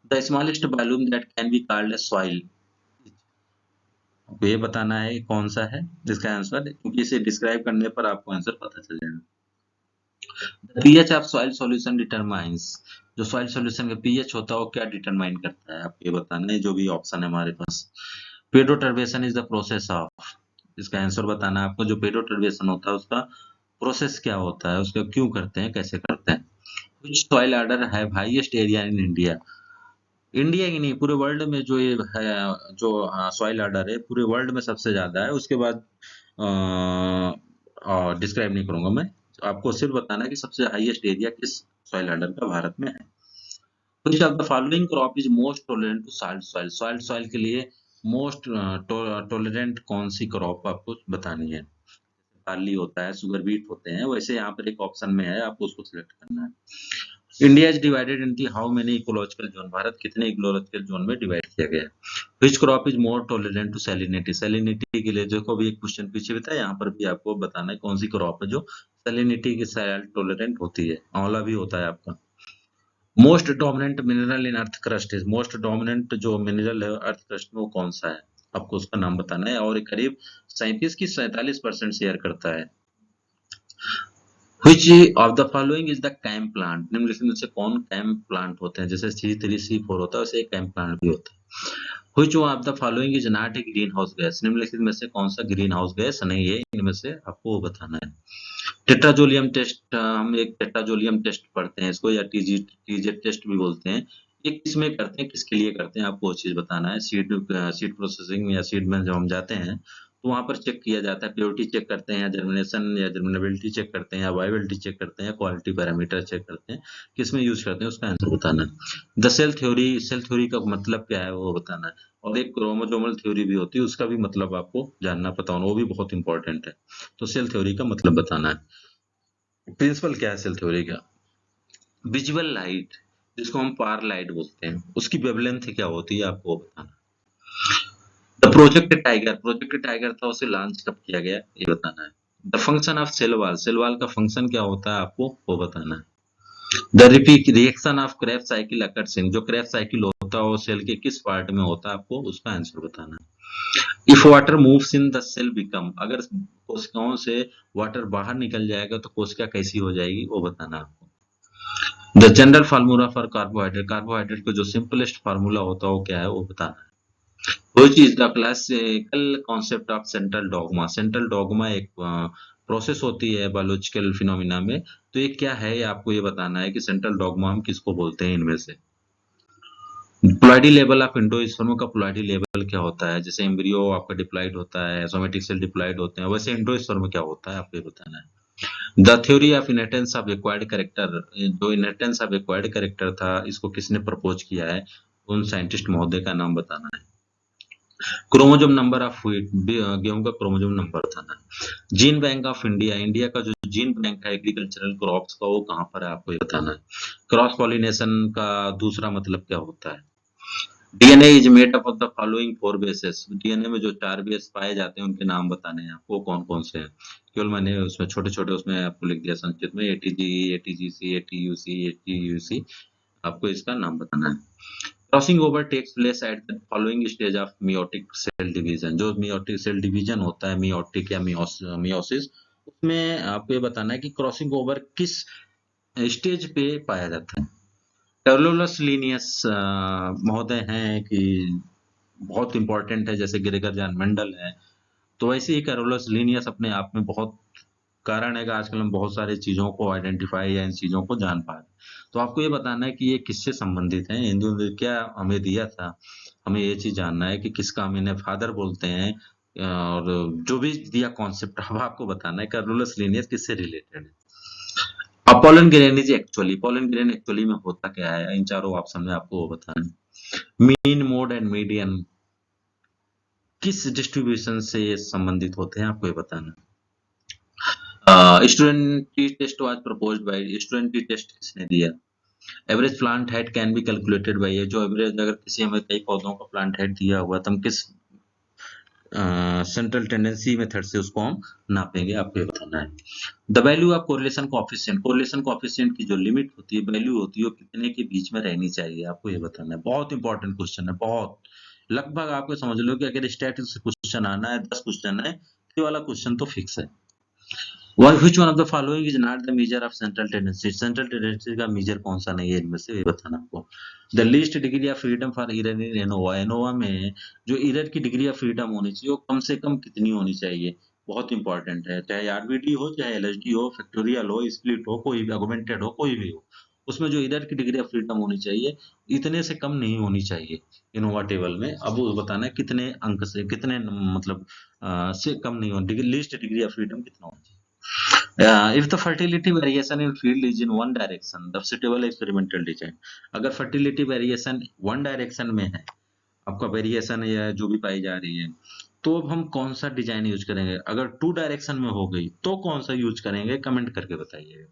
The smallest volume that can be called a soil, आपको ये बताना है कौन सा है इसका आंसर, क्योंकि इसे डिस्क्राइब करने पर आपको आंसर पता चल जाएगा। PH of soil solution determines, जो सॉइल सॉल्यूशन का पीएच होता है वो क्या डिटरमाइन करता है आपको ये बताना है। जो भी ऑप्शन है हमारे पास। पेडोटर्बेशन इज द प्रोसेस ऑफ, इसका आंसर बताना है आपको। जो पेडोटर्बेशन होता है उसका प्रोसेस क्या होता है, उसका क्यों करते हैं, कैसे करते हैं। Which soil order have highest area in India, India ही नहीं पूरे वर्ल्ड में जो ये है, जो सॉइल ऑर्डर है पूरे वर्ल्ड में सबसे ज्यादा है। उसके बाद डिस्क्राइब नहीं करूंगा मैं, आपको सिर्फ बताना है कि सबसे हाईएस्ट एरिया किस सॉइल ऑर्डर का भारत में है। Which of the following crop is most tolerant to salt soil, salt soil के लिए मोस्ट टॉलरेंट कौन सी क्रॉप आपको बतानी है। बार्ली होता है, सुगर बीट होते हैं, वैसे यहाँ पर एक ऑप्शन में है, आपको उसको सिलेक्ट करना है। India is divided into how many ecological zone, भारत कितने इकोलॉजिकल जोन में डिवाइड किया गया है। Which crop is more tolerant to salinity, salinity के लिए जो को भी एक क्वेश्चन पीछे भी था, यहाँ पर भी आपको बताना है कौन सी क्रॉप है जो सैलिनिटी की सैल्ट टॉलरेंट होती है, आंवला भी होता है आपका। Most dominant mineral in earth crust is, most dominant जो मिनरल है अर्थ क्रस्ट में वो कौन सा है, आपको उसका नाम बताना है, और ये करीब 37 की 47% शेयर करता है। Which of the following is the CAM plant, निम्नलिखित में से कौन कैम प्लांट होते हैं, जैसे C3 C4 होता है वैसे एक कैम प्लांट भी होता है। Which one of the following is not a green house gas, निम्नलिखित में से कौन सा ग्रीन हाउस गैस नहीं है, इनमें से आपको वो बताना है। टेट्राजोलियम टेस्ट, हम एक टेट्राजोलियम टेस्ट पढ़ते हैं इसको, या टीजेट टेस्ट भी बोलते हैं। ये किस में करते हैं, किसके लिए करते हैं, आपको वो चीज बताना है। सीड प्रोसेसिंग या सीड में जब हम जाते हैं तो वहां पर चेक किया जाता है, प्योरिटी चेक करते हैं, या जर्मिनेशन या जर्मिनेबिलिटी चेक करते हैं, या वाइबिलिटी चेक करते हैं, या क्वालिटी पैरामीटर चेक करते हैं, किस में यूज करते हैं उसका आंसर बताना है। The cell theory, cell theory का मतलब क्या है वो बताना है। और एक क्रोमोसोमल थ्योरी भी होती है, उसका भी मतलब आपको जानना पता होना, वो भी बहुत इंपॉर्टेंट है। तो सेल थ्योरी का मतलब बताना है। प्रिंसिपल क्या है सेल थ्योरी का, विजुअल लाइट जिसको हम पार लाइट बोलते हैं, उसकी वेवलेंथ क्या होती है आपको बताना। द प्रोजेक्ट टाइगर था, उसे लॉन्च कब किया गया ये बताना है। The function of cell wall का फंक्शन क्या होता है आपको वो बताना है। The reaction of Kreb cycle occurs in, जो क्रेब साइकिल होता है वो सेल के किस पार्ट में होता है, आपको उसका आंसर बताना है। If water moves in the cell become, अगर कोशिकाओं से वाटर बाहर निकल जाएगा तो कोशिका कैसी हो जाएगी वो बताना है आपको। The general formula for carbohydrate, carbohydrate का जो सिंपलेस्ट फार्मूला होता है वो क्या है वो बताना है। Which is the classical concept of central dogma, central dogma एक प्रोसेस होती है बायोलॉजिकल फिनोमिना में, तो ये क्या है ये आपको ये बताना है कि सेंट्रल डॉगमा हम किसको बोलते हैं इनमें से। प्लॉइडी लेवल ऑफ एंडोस्पर्म का प्लॉइडी लेवल क्या होता है, जैसे एम्ब्रियो आपका डिप्लॉइड होता है, सोमेटिक सेल डिप्लॉइड होते हैं, वैसे एंडोस्पर्म क्या होता है आपको ये बताना है। The theory of inheritance of acquired character, जो इनहेरिटेंस ऑफ एक्वायर्ड कैरेक्टर था इसको किसने प्रपोज किया है, उन साइंटिस्ट महोदय का नाम बताना है। क्रोमोजोम नंबर ऑफ व्हीट, गेहूं का क्रोमोजोम नंबर बताना है। Gene bank of India, India का जो जीन बैंक है एग्रीकल्चरल क्रॉप्स का वो कहाँ पर है आपको ये बताना है। क्रॉस पॉलिनेशन का दूसरा मतलब क्या होता है। DNA is made up of the following 4 bases, DNA में जो 4 बेस पाए जाते हैं उनके नाम बताने हैं आपको, कौन कौन से हैं। केवल मैंने उसमें छोटे छोटे उसमें आपको लिख दिया संक्षिप्त में, एटीजी, एटीजीसी, एटीयूसी, एटीयूसी, आपको इसका नाम बताना है। Crossing over takes place at the following stage of meiotic cell division, जो मियोटिक सेल डिवीजन होता है मियोटिक या मियोसिस, उसमें आपको ये बताना है कि क्रॉसिंग ओवर किस स्टेज पे पाया जाता है। कैरोलस लीनियस महोदय हैं कि बहुत इंपॉर्टेंट है, जैसे ग्रेगर जॉन मेंडल है, तो वैसे ही कैरोलस लीनियस अपने आप में बहुत कारण है कि आजकल हम बहुत सारी चीजों को आइडेंटिफाई या इन चीजों को जान पा रहे हैं। तो आपको ये बताना है कि ये किससे संबंधित है, इन्होंने क्या हमें दिया था, हमें ये चीज जानना है कि किसका हम इन्हें फादर बोलते हैं, और जो भी दिया कॉन्सेप्ट अब आपको बताना है कैरोलस लीनियस किससे रिलेटेड है। अब pollen grain actually, pollen grain actually में होता क्या है, इन चारों ऑप्शन में आपको वो बताना है। मीन, मोड एंड मीडियन किस डिस्ट्रीब्यूशन से संबंधित होते हैं आपको ये बताना है। Student T test was proposed by, student T test किसने दिया। Average plant height can be calculated by, ये जो एवरेज अगर किसी हमें कई पौधों का प्लांट हाइट दिया हुआ तो हम किस सेंट्रल टेंडेंसी मेथड से उसको हम नापेंगे आपको ये बताना है। The value of correlation coefficient, correlation coefficient की जो लिमिट होती है, वैल्यू होती है, वो कितने के बीच में रहनी चाहिए आपको ये बताना है। बहुत इंपॉर्टेंट क्वेश्चन है, बहुत, लगभग आपको समझ लो कि अगर स्टैटिस्टिक्स से क्वेश्चन आना है 10 क्वेश्चन है, ये वाला क्वेश्चन तो फिक्स है। Which one of the following is not the measure of central tendency, central tendency का measure कौन सा नहीं है इनमें से ये बताना आपको। The least degree of freedom for error in ANOVA, ANOVA में जो error की डिग्री ऑफ फ्रीडम होनी चाहिए वो कम से कम कितनी होनी चाहिए, बहुत इंपॉर्टेंट है। चाहे आरबीडी हो, चाहे एलएसडी हो, फैक्टोरियल हो, स्प्लिट हो, कोई भी ऑगमेंटेड हो, कोई भी हो, उसमें जो एरर की डिग्री ऑफ फ्रीडम होनी चाहिए इतने से कम नहीं होनी चाहिए इनोवा टेबल में। अब वो बताना है कितने अंक से, कितने मतलब से कम नहीं होनी, लीस्ट डिग्री ऑफ फ्रीडम कितना होना चाहिए। If the fertility variation in field is in one direction, the suitable experimental design, अगर fertility variation one direction में है, आपका वेरिएशन या जो भी पाई जा रही है, तो अब हम कौन सा डिजाइन यूज करेंगे। अगर 2 डायरेक्शन में हो गई तो कौन सा यूज करेंगे, कमेंट करके बताइए।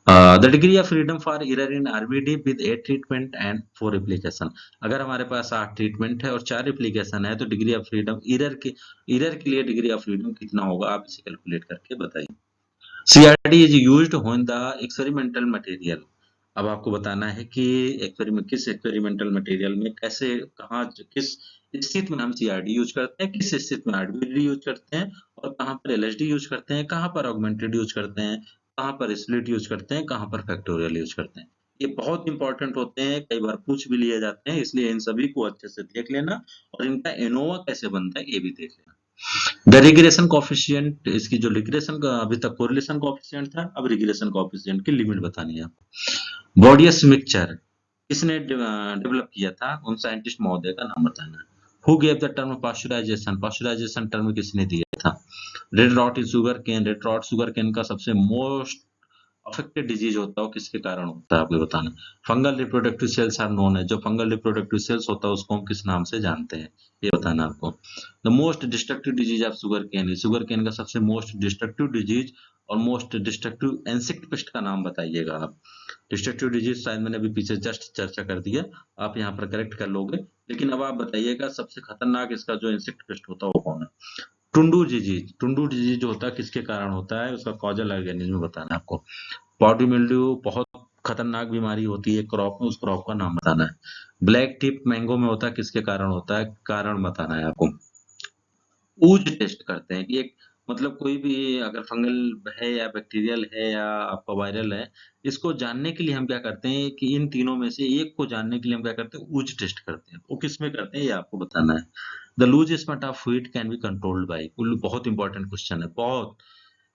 The degree of freedom for error in RBD with 8 treatment and 4 application, अगर हमारे पास 8 ट्रीटमेंट है और 4 एप्लीकेशन है तो डिग्री ऑफ फ्रीडम एरर के लिए डिग्री ऑफ फ्रीडम कितना होगा, आप इसे कैलकुलेट करके बताइए। CRD is used when the experimental material. अब आपको बताना है कि किस एक्सपेरिमेंटल मटेरियल में कैसे, कहाँ, किस स्थिति में हम सीआरडी यूज करते हैं, किस स्थिति में आरबीडी यूज करते हैं, और कहाँ पर एलएसडी यूज करते हैं, कहाँ पर ऑगमेंटेड यूज करते हैं, कहाँ पर स्प्लिट यूज करते हैं, कहाँ पर फैक्टोरियल यूज करते हैं। ये बहुत इंपॉर्टेंट होते हैं, कई बार पूछ भी लिए जाते हैं, इसलिए इन सभी को अच्छे से देख लेना, और इनका एनोवा कैसे बनता है ये भी देख लेना। द रिग्रेशन कोफिशिएंट, इसकी जो रिग्रेशन का अभी तक कोरिलेशन कोफिशिएंट था, अब रिग्रेशन कोफिशिएंट की लिमिट बतानी है आपको। बॉडियस मिक्सचर किसने डेवलप किया था, उन साइंटिस्ट महोदय का नाम बताना है। Who gave the term pasteurization, pasteurization term किसने दिया था। Red rot in sugar cane, red rot sugar cane का सबसे मोस्ट अफेक्टेड डिजीज होता है, वो किसके कारण होता है आपको बताना। Fungal reproductive cells are known है, जो फंगल रिप्रोडक्टिव सेल्स होता है उसको हम किस नाम से जानते हैं, ये बताना आपको। The most destructive disease of sugar cane, sugar cane का सबसे मोस्ट डिस्ट्रक्टिव डिजीज और मोस्ट डिस्ट्रक्टिव इंसेक्ट पेस्ट का नाम बताइएगा आप। डिस्ट्रक्टिव डिजीज शायद मैंने अभी पीछे जस्ट चर्चा कर दिया, आप यहाँ पर करेक्ट कर लोगे, लेकिन अब आप बताइएगा सबसे खतरनाक इसका जो इंसेक्ट पेस्ट होता है वो कौन है। टुंडू डिजीज, टुंडू डिजीज जो होता है किसके कारण होता है, उसका कॉजल ऑर्गेनिज्म बताना है आपको। पॉडी मिल्ड्यू बहुत खतरनाक बीमारी होती है क्रॉप में, उस क्रॉप का नाम बताना है। ब्लैक टिप मैंगो में होता है, किसके कारण होता है, कारण बताना है आपको। ऊज टेस्ट करते हैं कि एक मतलब कोई भी अगर फंगल है या बैक्टीरियल है या आपका वायरल है, इसको जानने के लिए हम क्या करते हैं कि इन तीनों में से एक को जानने के लिए हम क्या करते हैं, ऊज टेस्ट करते हैं। वो किस में करते हैं ये आपको बताना है। The loose smut of wheat can be controlled by, बहुत इंपॉर्टेंट क्वेश्चन है, बहुत।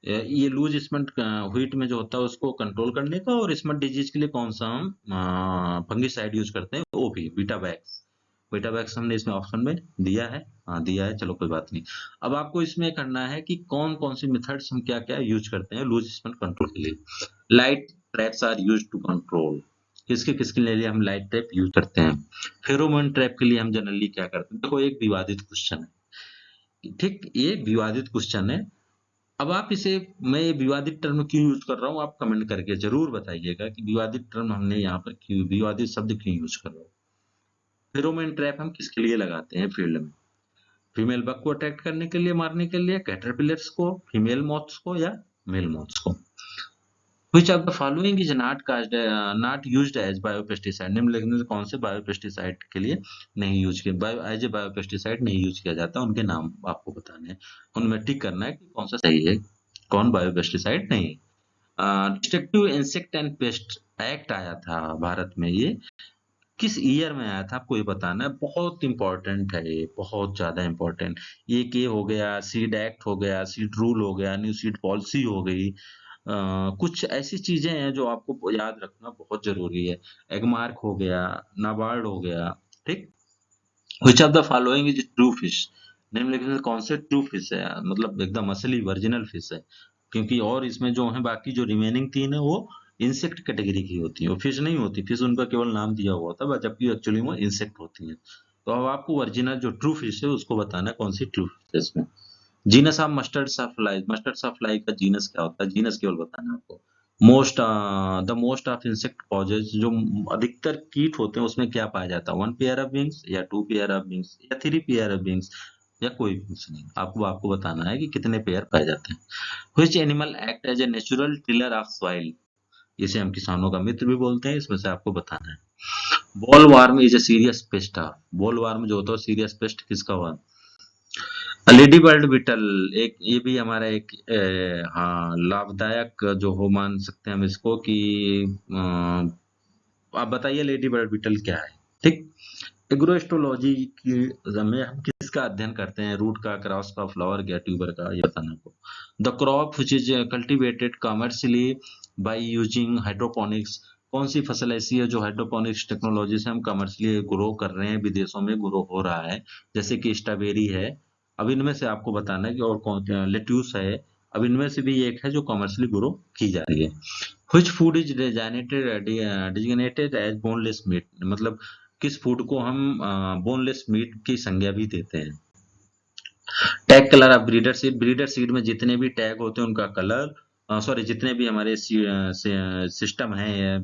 ये लूज स्मट व्हीट में जो होता है उसको कंट्रोल करने का, और स्मट डिजीज के लिए कौन सा हम फंगिसाइड यूज करते हैं, वो भी बीटावैक्स। बीटावैक्स हमने इसमें ऑप्शन में दिया है, हाँ दिया है, चलो कोई बात नहीं। अब आपको इसमें करना है कि कौन कौन सी मेथड्स हम क्या क्या यूज करते हैं लूज स्मट कंट्रोल के लिए। Light traps are use to control, किसके किसके लिए हम लाइट ट्रैप यूज करते हैं। फेरोमोन ट्रैप के लिए हम जनरली क्या करते हैं, देखो एक विवादित क्वेश्चन है, ठीक, ये विवादित क्वेश्चन है। अब आप इसे, मैं ये विवादित टर्म क्यों यूज कर रहा हूँ, आप कमेंट करके जरूर बताइएगा कि विवादित टर्म हमने यहाँ पर क्यों, विवादित शब्द क्यों यूज कर रहा हूँ। फेरोमोन ट्रैप हम किसके लिए लगाते हैं फील्ड में, फीमेल बग को अट्रैक्ट करने के लिए, मारने के लिए, कैटरपिलर्स को, फीमेल मॉथ्स को, या मेल मॉथ्स को। Which of the following is not used as biopesticide, निम्नलिखित में से कौन से बायोपेस्टिसाइड के लिए नहीं यूज किया, एज ए बायोपेस्टिसाइड नहीं यूज किया जाता, उनके नाम आपको बताने हैं, उनमें टिक करना है कि कौन सा सही है, कौन बायोपेस्टिसाइड नहीं है। Destructive insect and paste act आया था भारत में, ये किस ईयर में आया था आपको ये बताना है, बहुत इंपॉर्टेंट है ये, बहुत ज्यादा इंपॉर्टेंट। ये के हो गया, सीड एक्ट हो गया, सीड रूल हो गया, न्यू सीड पॉलिसी हो गई, कुछ ऐसी चीजें हैं जो आपको याद रखना बहुत जरूरी है। एगमार्क हो गया, नाबार्ड हो गया, ठीक। विच of the following is true fish, निम्नलिखित में कौन से ट्रू फिश है, मतलब एकदम असली ओरिजिनल फिश है, क्योंकि और इसमें जो है बाकी जो रिमेनिंग तीन है वो इंसेक्ट कैटेगरी की होती है, वो फिश नहीं होती, फिश उनका केवल नाम दिया हुआ होता है, जबकि एक्चुअली वो इंसेक्ट होती है। तो अब आपको ओरिजिनल जो ट्रू फिश है उसको बताना है कौन सी ट्रू फिश है इसमें। जीनस ऑफ मस्टर्ड सफ्लाई, मस्टर्ड सफ्लाई का जीनस क्या होता है, जीनस केवल बताना है आपको। The most of insect causes, जो अधिकतर कीट होते हैं उसमें क्या पाया जाता है, वन पेयर ऑफ विंग्स या टू पेयर ऑफ विंग्स या थ्री पेयर ऑफ विंग्स, या कोई विंग्स नहीं, आपको आपको बताना है कि कितने पेयर पाए जाते हैं। Which animal act as a natural tiller of soil, इसे हम किसानों का मित्र भी बोलते हैं, इसमें से आपको बताना है। Ball warm is a serious paste of, ball warm जो होता है सीरियस पेस्ट किसका हुआ। लेडी बर्ड बिटल, एक ये भी हमारा एक हाँ लाभदायक जो हो, मान सकते हैं हम इसको कि आप बताइए लेडी बर्ड बिटल क्या है, ठीक। एग्रोएस्ट्रोलॉजी की में हम किसका अध्ययन करते हैं, रूट का, क्रॉस का, फ्लावर का, ट्यूबर का, ये बताना आपको। The crop which is cultivated commercially by using hydroponics, कौन सी फसल ऐसी है जो हाइड्रोपोनिक्स टेक्नोलॉजी से हम कमर्शियली ग्रो कर रहे हैं, विदेशों में ग्रो हो रहा है, जैसे कि स्ट्रॉबेरी है। अब इनमें से आपको बताना है कि और कौन, लेट्यूस है, अब इनमें से भी एक है जो कमर्शियली ग्रो की जा रही है। Which food is designated as boneless meat, मतलब किस फूड को हम बोनलेस मीट की संज्ञा भी देते हैं। Tag colour of breeder seed, breeder seed में जितने भी टैग होते हैं उनका कलर, सॉरी जितने भी हमारे सिस्टम है,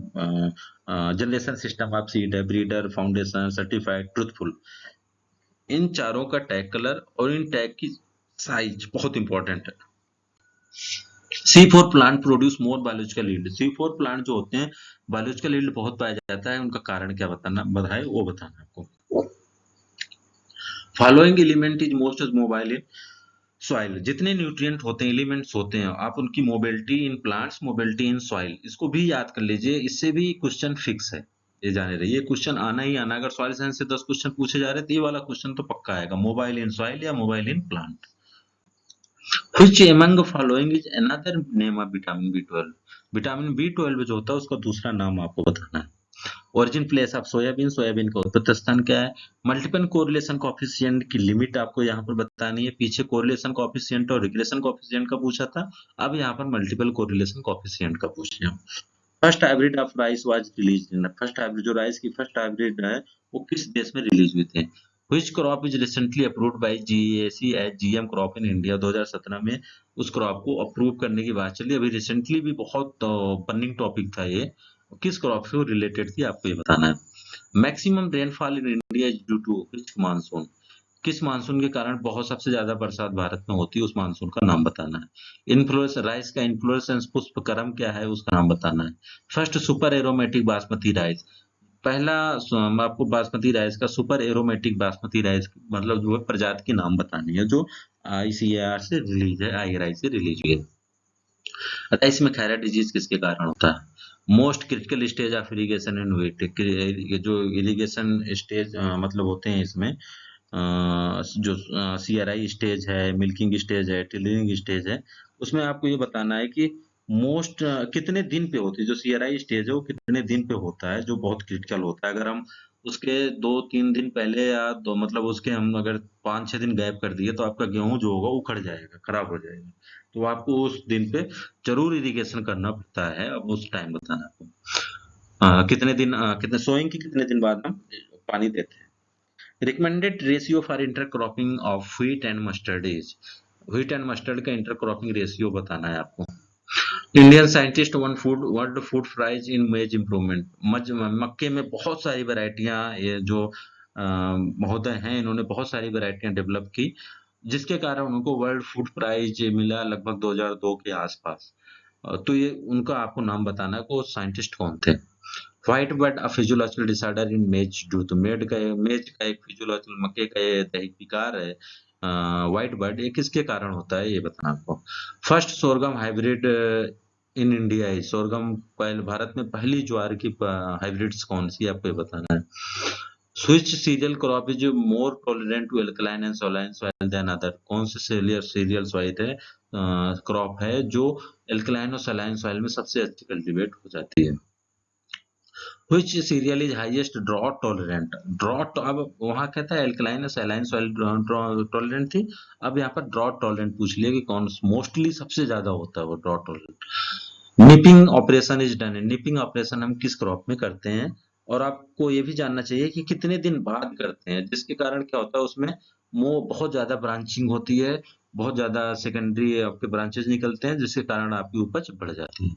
जनरेशन सिस्टम ऑफ सीड है, ब्रीडर, फाउंडेशन, सर्टिफाइड, ट्रूथफुल, इन चारों का टैग कलर और इन टैग की साइज बहुत इंपॉर्टेंट है। C4 plant produce more biological yield. C4 plant जो होते हैं बायोलॉजिकल यील्ड बहुत पाया जाता है, उनका कारण क्या बताए वो बताना आपको। Following element is most mobile in soil. जितने न्यूट्रिएंट होते हैं, एलिमेंट्स होते हैं, आप उनकी mobility in plants, mobility in soil, इसको भी याद कर लीजिए। इससे भी क्वेश्चन फिक्स है, ये जाने रहिए, ये क्वेश्चन आना ही आना। अगर सॉइल साइंस से 10 क्वेश्चन पूछे जा रहे हैं तो ये वाला क्वेश्चन तो पक्का आएगा, मोबाइल इन सॉइल या mobile in plant. Which among the following is another name of vitamin B12? Vitamin B12 जो होता है उसका दूसरा नाम आपको बताना है। Origin place of soybean, soybean का उत्पत्ति स्थान क्या है? मल्टीपल कोरिलेशन कोएफिशिएंट की लिमिट आपको यहाँ पर बतानी है। पीछे कोरिलेशन कोएफिशिएंट और रिग्रेशन कोएफिशिएंट का पूछा था, अब यहाँ पर मल्टीपल कोरिलेशन कोएफिशिएंट का पूछ लिया। First hybrid of rice was released in, first hybrid जो राइस की फर्स्ट हाइब्रिड है वो किस देश में रिलीज हुई थी? Which crop is recently approved by GAC as GM crop in India? 2017 में उस क्रॉप को अप्रूव करने की बात चली। अभी रिसेंटली भी बहुत बर्निंग टॉपिक था ये, किस क्रॉप से वो रिलेटेड थी आपको ये बताना है। Maximum rainfall in India is due to which monsoon? किस मानसून के कारण बहुत सबसे ज्यादा बरसात भारत में होती है, उस मानसून का नाम बताना है। इन्फ्लोरेंस राइस का इन्फ्लोरेंस पुष्प क्रम क्या है, उसका नाम बताना है। First super aromatic basmati rice, पहला आपको बासमती राइस का सुपर एरोमेटिक बासमती राइस मतलब जो है प्रजाति की नाम बतानी है, जो आईसीएआर से रिलीज है, आईआरआई से रिलीज हुई है। राइस में खैरा डिजीज किसके कारण होता है? Most critical stage of irrigation in wheat, ये जो इरिगेशन स्टेज मतलब होते हैं इसमें जो सीआरआई स्टेज है, मिल्किंग स्टेज है, टिलरिंग स्टेज है, उसमें आपको ये बताना है कि मोस्ट कितने दिन पे होती है। जो सीआरआई स्टेज है वो कितने दिन पे होता है, जो बहुत क्रिटिकल होता है। अगर हम उसके 2-3 दिन पहले या दो मतलब उसके हम अगर 5-6 दिन गैप कर दिए तो आपका गेहूं जो होगा उखड़ जाएगा, खराब हो जाएगा। तो आपको उस दिन पे जरूर इरिगेशन करना पड़ता है। अब उस टाइम बताना आपको कितने दिन कितने सोइंग के कितने दिन बाद हम पानी देते हैं। Recommended ratio for intercropping of wheat and mustard is, wheat and mustard का इंटरक्रॉपिंग रेशियो बताना है आपको। Indian scientist won food world food prize in maize improvement, मक्के में बहुत सारी वैरायटियां, ये जो महोदय हैं इन्होंने बहुत सारी वैरायटियां डेवलप की, जिसके कारण उनको वर्ल्ड फूड प्राइज मिला लगभग 2002 के आसपास। तो ये उनका आपको नाम बताना है, वो साइंटिस्ट कौन थे। White bird a physiological disorder in मेज ड्यू टू, मेज का एक फिजियोलॉजिकल मक्के का ये दैहिक विकार है व्हाइट बर्ड, ये किसके कारण होता है ये बताना आपको। First sorghum hybrid in India है, सोरगम पहले भारत में पहली ज्वार की हाइब्रिड्स कौन सी आपको ये बताना है। Which cereal crop is more tolerant to alkaline and saline soil than other, कौन से सीरियल सॉइल है क्रॉप है जो एल्कलाइन और सलाइन सॉइल में सबसे अच्छी कल्टीवेट हो जाती है। Which cereal is highest drought tolerant? Drought, अब वहां कहता है एल्कलाइन सैलाइन सॉइल टॉलरेंट थी, अब यहाँ पर ड्रॉट टॉलरेंट पूछ लिया कि कौन मोस्टली सबसे ज्यादा होता है वो drought tolerant. Nipping operation is done, nipping operation हम किस क्रॉप में करते हैं? और आपको ये भी जानना चाहिए कि कितने दिन बाद करते हैं, जिसके कारण क्या होता है उसमें बहुत ज्यादा ब्रांचिंग होती है, बहुत ज्यादा सेकेंडरी आपके ब्रांचेस निकलते हैं, जिसके कारण आपकी उपज बढ़ जाती है।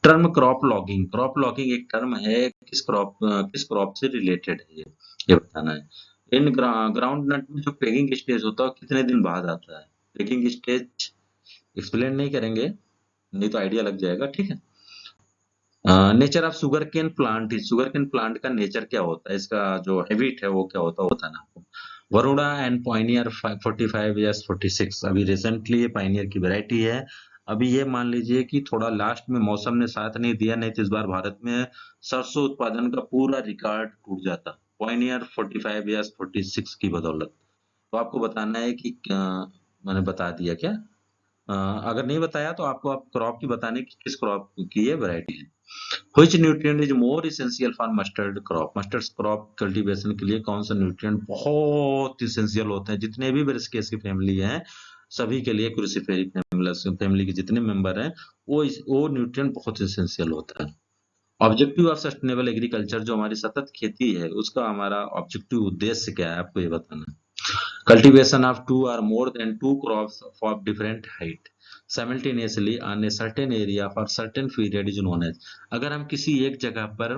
Term crop logging, crop logging एक टर्म है, किस क्रॉप से रिलेटेड है ये बताना है। इन ग्राउंड नट में जो पेगिंग स्टेज होता है कितने दिन बाद आता है? पेगिंग स्टेज एक्सप्लेन नहीं करेंगे, नहीं तो आइडिया लग जाएगा, ठीक है। Nature of sugar cane plant is, sugar cane plant का नेचर क्या होता है, इसका जो हैबिट है वो क्या होता है बताना आपको। वरुणा एंड पाइनियर 45 या 46, अभी रिसेंटली ये पाइनियर की वैरायटी है। अभी ये मान लीजिए कि थोड़ा लास्ट में मौसम ने साथ नहीं दिया, नहीं तो इस बार भारत में सरसों उत्पादन का पूरा रिकॉर्ड टूट जाता पाइनियर 45 या 46 की बदौलत। तो आपको बताना है कि मैंने बता दिया क्या? अगर नहीं बताया तो आपको आप क्रॉप की बताने की किस क्रॉप की ये वैरायटी है। Which nutrient is more essential for mustard crop? Mustard crop cultivation के लिए कौन सा न्यूट्रिएंट बहुत इसेंशियल होते हैं? जितने भी ब्रेसिकेसी की फैमिली है सभी के लिए, क्रूसीफेरी फैमिली के जितने मेंबर हैं वो न्यूट्रिएंट बहुत इसेंशियल होता है। ऑब्जेक्टिव ऑफ सस्टेनेबल एग्रीकल्चर, जो हमारी सतत खेती है उसका हमारा ऑब्जेक्टिव उद्देश्य क्या है आपको ये बताना है। Cultivation of two or more than two crops of different height simultaneously on a certain area for certain period is known as, अगर हम किसी एक जगह पर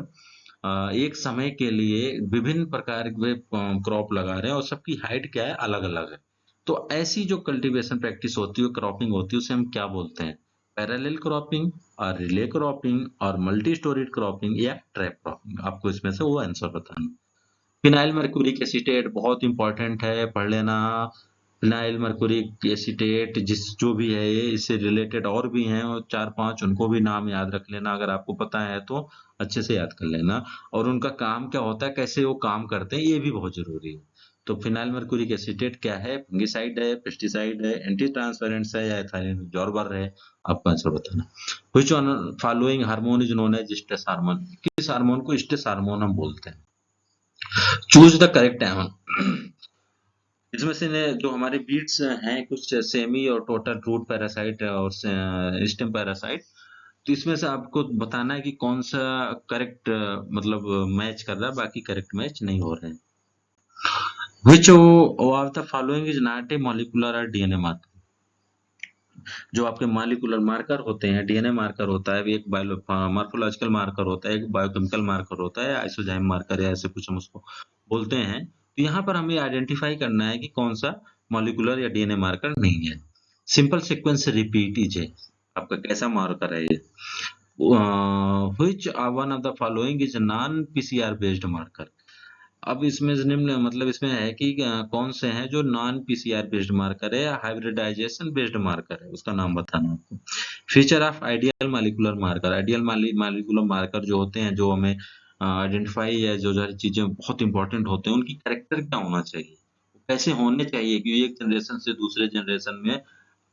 एक समय के लिए विभिन्न प्रकार के क्रॉप लगा रहे हैं और सबकी हाइट क्या है, अलग अलग है, तो ऐसी जो कल्टीवेशन प्रैक्टिस होती है, क्रॉपिंग होती है, उसे हम क्या बोलते हैं? पैरेलल क्रॉपिंग और रिले क्रॉपिंग और मल्टी स्टोरेज क्रॉपिंग या ट्रैप क्रॉपिंग, आपको इसमें से वो आंसर बताना। फिनाइल मर्क्यूरिक एसीटेट बहुत इंपॉर्टेंट है, पढ़ लेना। फिनाइल मर्क्यूरिक एसीटेट जो भी है ये, इससे रिलेटेड और भी हैं और 4-5, उनको भी नाम याद रख लेना, अगर आपको पता है तो अच्छे से याद कर लेना। और उनका काम क्या होता है, कैसे वो काम करते हैं, ये भी बहुत जरूरी है। तो फिनाइल मर्क्यूरिक एसीटेट क्या है, फंगिसाइड है, पेस्टिसाइड है, एंटी ट्रांसपेरेंट्स है या एथिलीन एब्जॉर्बर है, आपका आंसर बताना। Which one following hormone is known as stress hormone, किस हार्मोन को स्ट्रेस हार्मोन हम बोलते हैं। Choose the correct hormone. इसमें से जो हमारे बीट्स हैं कुछ सेमी और टोटल रूट पैरासाइट और स्टेम पैरासाइट, तो इसमें से आपको बताना है कि कौन सा करेक्ट मतलब मैच कर रहा है, बाकी करेक्ट मैच नहीं हो रहे हैं। Which of the following is not a molecular or DNA marker? जो आपके मॉलिक्यूलर मार्कर होते हैं, डीएनए मार्कर होता है, एक मॉर्फोलॉजिकल मार्कर होता है, एक बायोकेमिकल मार्कर होता है, आइसोजाइम मार्कर है, ऐसे कुछ हम उसको बोलते हैं। तो यहाँ पर हमें आइडेंटिफाई करना है कि कौन सा मॉलिक्यूलर या डीएनए मार्कर नहीं है। सिंपल सीक्वेंस रिपीट इज है, आपका कैसा मार्कर है ये। Which one of the following is non PCR based marker. अब इसमें निम्न मतलब इसमें है कि कौन से हैं जो नॉन पीसीआर बेस्ड मार्कर है या हाइब्रिडाइजेशन बेस्ड मार्कर है, उसका नाम बताना आपको। Feature of ideal molecular marker, ideal molecular marker जो होते हैं, जो हमें आइडेंटिफाई या जो चीजें बहुत इंपॉर्टेंट होते हैं, उनकी कैरेक्टर क्या होना चाहिए, कैसे होने चाहिए कि एक जनरेशन से दूसरे जनरेशन में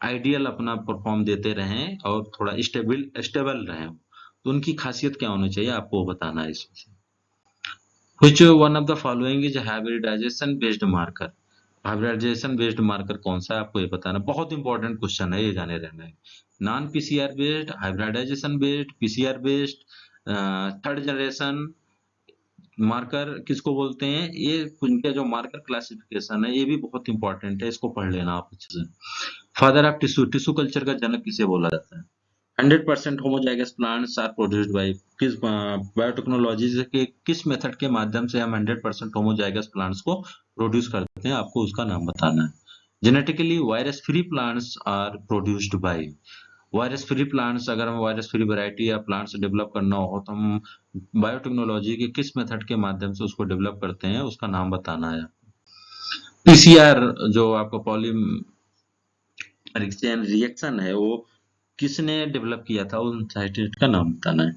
आइडियल अपना परफॉर्म देते रहें और थोड़ा स्टेबल रहें, तो उनकी खासियत क्या होनी चाहिए, आपको बताना है इसमें। Which one of the following is hybridization based marker? Hybridization based marker कौन सा है, आपको ये बताना। बहुत इंपॉर्टेंट क्वेश्चन है, ये जाने रहना है। Non PCR based, hybridization based, PCR based, third generation marker किसको बोलते हैं, ये उनके जो मार्कर क्लासिफिकेशन है ये भी बहुत इंपॉर्टेंट है, इसको पढ़ लेना आप अच्छे से। Father of tissue, tissue culture का जनक किसे बोला जाता है। 100% homozygous plants are produced by किस बायोटेक्नोलॉजी के किस मेथड के माध्यम से हम 100% होमोजाइगस प्लांट्स को प्रोड्यूस करते हैं, आपको उसका नाम बताना है। Genetically virus free plants are produced by, virus free plants, अगर हम वायरस फ्री वैरायटी या प्लांट्स डेवलप करना हो तो हम बायोटेक्नोलॉजी के किस मेथड के माध्यम से उसको डेवलप करते हैं, उसका नाम बताना है। पीसीआर जो आपका पॉलीमरेज चेन रिएक्शन है, वो किसने डेवलप किया था, उन साइंटिस्ट का नाम बताना है।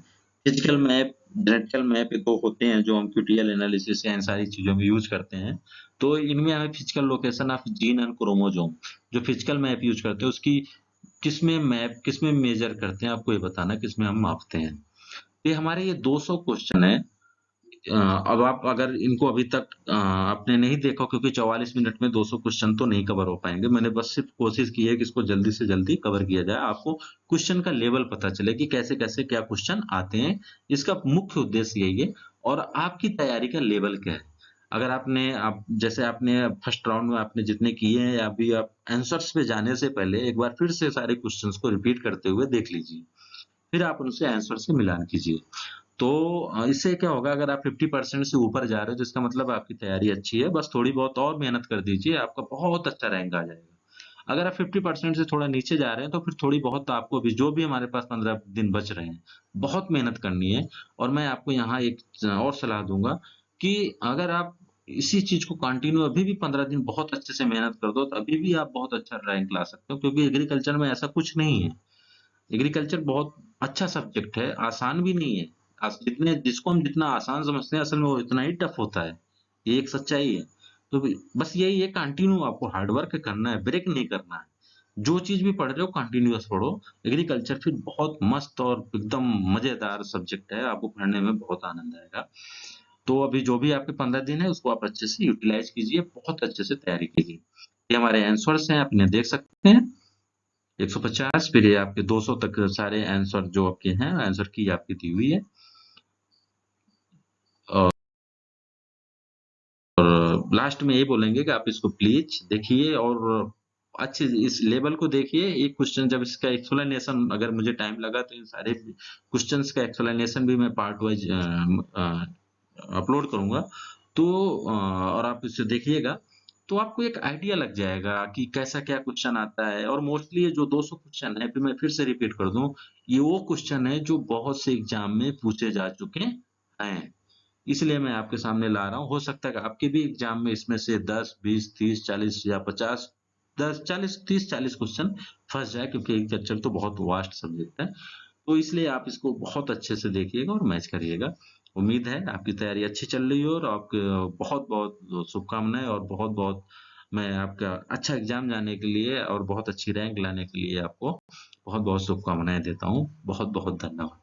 फिजिकल मैप, जेनेटिकल मैप तो होते हैं जो हम क्यूटीएल एनालिसिस या इन सारी चीजों में यूज करते हैं। तो इनमें हमें physical location of gene and chromosome, जो फिजिकल मैप यूज करते हैं उसकी किसमें मेजर करते हैं, आपको ये बताना किसमें हम मापते हैं। ये हमारे ये 200 क्वेश्चन है। अब आप अगर इनको अभी तक आपने नहीं देखा, क्योंकि 44 मिनट में 200 क्वेश्चन तो नहीं कवर हो पाएंगे, मैंने बस सिर्फ कोशिश की है कि इसको जल्दी से जल्दी कवर किया जाए, आपको क्वेश्चन का लेवल पता चले कि कैसे कैसे क्या क्वेश्चन आते हैं, इसका मुख्य उद्देश्य यही है। और आपकी तैयारी का लेवल क्या है, अगर आप जैसे आपने फर्स्ट राउंड में आपने जितने किए हैं, या अभी आप आंसर्स पे जाने से पहले एक बार फिर से सारे क्वेश्चंस को रिपीट करते हुए देख लीजिए, फिर आप उनसे आंसर से मिलान कीजिए। तो इससे क्या होगा, अगर आप 50% से ऊपर जा रहे हो तो इसका मतलब आपकी तैयारी अच्छी है, बस थोड़ी बहुत और मेहनत कर दीजिए, आपका बहुत अच्छा रैंक आ जाएगा। अगर आप 50% से थोड़ा नीचे जा रहे हैं तो फिर थोड़ी बहुत आपको भी, जो भी हमारे पास 15 दिन बच रहे हैं, बहुत मेहनत करनी है। और मैं आपको यहाँ एक और सलाह दूंगा कि अगर आप इसी चीज को कंटिन्यू अभी भी 15 दिन बहुत अच्छे से मेहनत कर दो, तो अभी भी आप बहुत अच्छा रैंक ला सकते हो, क्योंकि एग्रीकल्चर में ऐसा कुछ नहीं है। एग्रीकल्चर बहुत अच्छा सब्जेक्ट है, आसान भी नहीं है। जिसको हम जितना आसान समझते हैं, असल में वो इतना ही टफ होता है, ये एक सच्चाई है। तो बस यही है, कंटिन्यू आपको हार्डवर्क करना है, ब्रेक नहीं करना है। जो चीज भी पढ़ रहे हो कंटिन्यूअस पढ़ो। एग्रीकल्चर फिर बहुत मस्त और एकदम मजेदार सब्जेक्ट है, आपको पढ़ने में बहुत आनंद आएगा। तो अभी जो भी आपके 15 दिन है उसको आप अच्छे से यूटिलाइज कीजिए, बहुत अच्छे से तैयारी कीजिए। ये हमारे आंसर्स हैं, आप इन्हें देख सकते हैं। 150, फिर ये आपके 200 तक सारे आंसर जो आपके हैं, आंसर की आपकी दी हुई है। और लास्ट में ये बोलेंगे कि आप इसको प्लीज देखिए और अच्छे इस लेवल को देखिए। एक क्वेश्चन जब इसका एक्सप्लेनेशन, अगर मुझे टाइम लगा तो इन सारे क्वेश्चंस का एक्सप्लेनेशन भी मैं पार्ट वाइज अपलोड करूंगा, तो और आप इसे देखिएगा। तो आपको एक आइडिया लग जाएगा कि कैसा क्या क्वेश्चन आता है और मोस्टली ये जो 200 क्वेश्चन है, फिर मैं फिर से रिपीट कर दूँ, ये वो क्वेश्चन है जो बहुत से एग्ज़ाम में पूछे जा चुके हैं। इसलिए मैं आपके सामने ला रहा हूँ। हो सकता है कि आपके भी एग्ज़ाम में इसमें से 10, 20, 30, 40 या 50, 10, 40, 30, 40 क्वेश्चन फँस जाए क्योंकि एग्रीकल्चर तो बहुत वास्ट सब्जेक्ट है। तो इसलिए आप इसको बहुत अच्छे से देखिएगा और मैच करिएगा। उम्मीद है आपकी तैयारी अच्छी चल रही हो और आपके बहुत-बहुत शुभकामनाएँ और बहुत-बहुत मैं आपका अच्छा एग्ज़ाम जाने के लिए और बहुत अच्छी रैंक लाने के लिए आपको बहुत-बहुत शुभकामनाएँ देता हूँ। बहुत-बहुत धन्यवाद।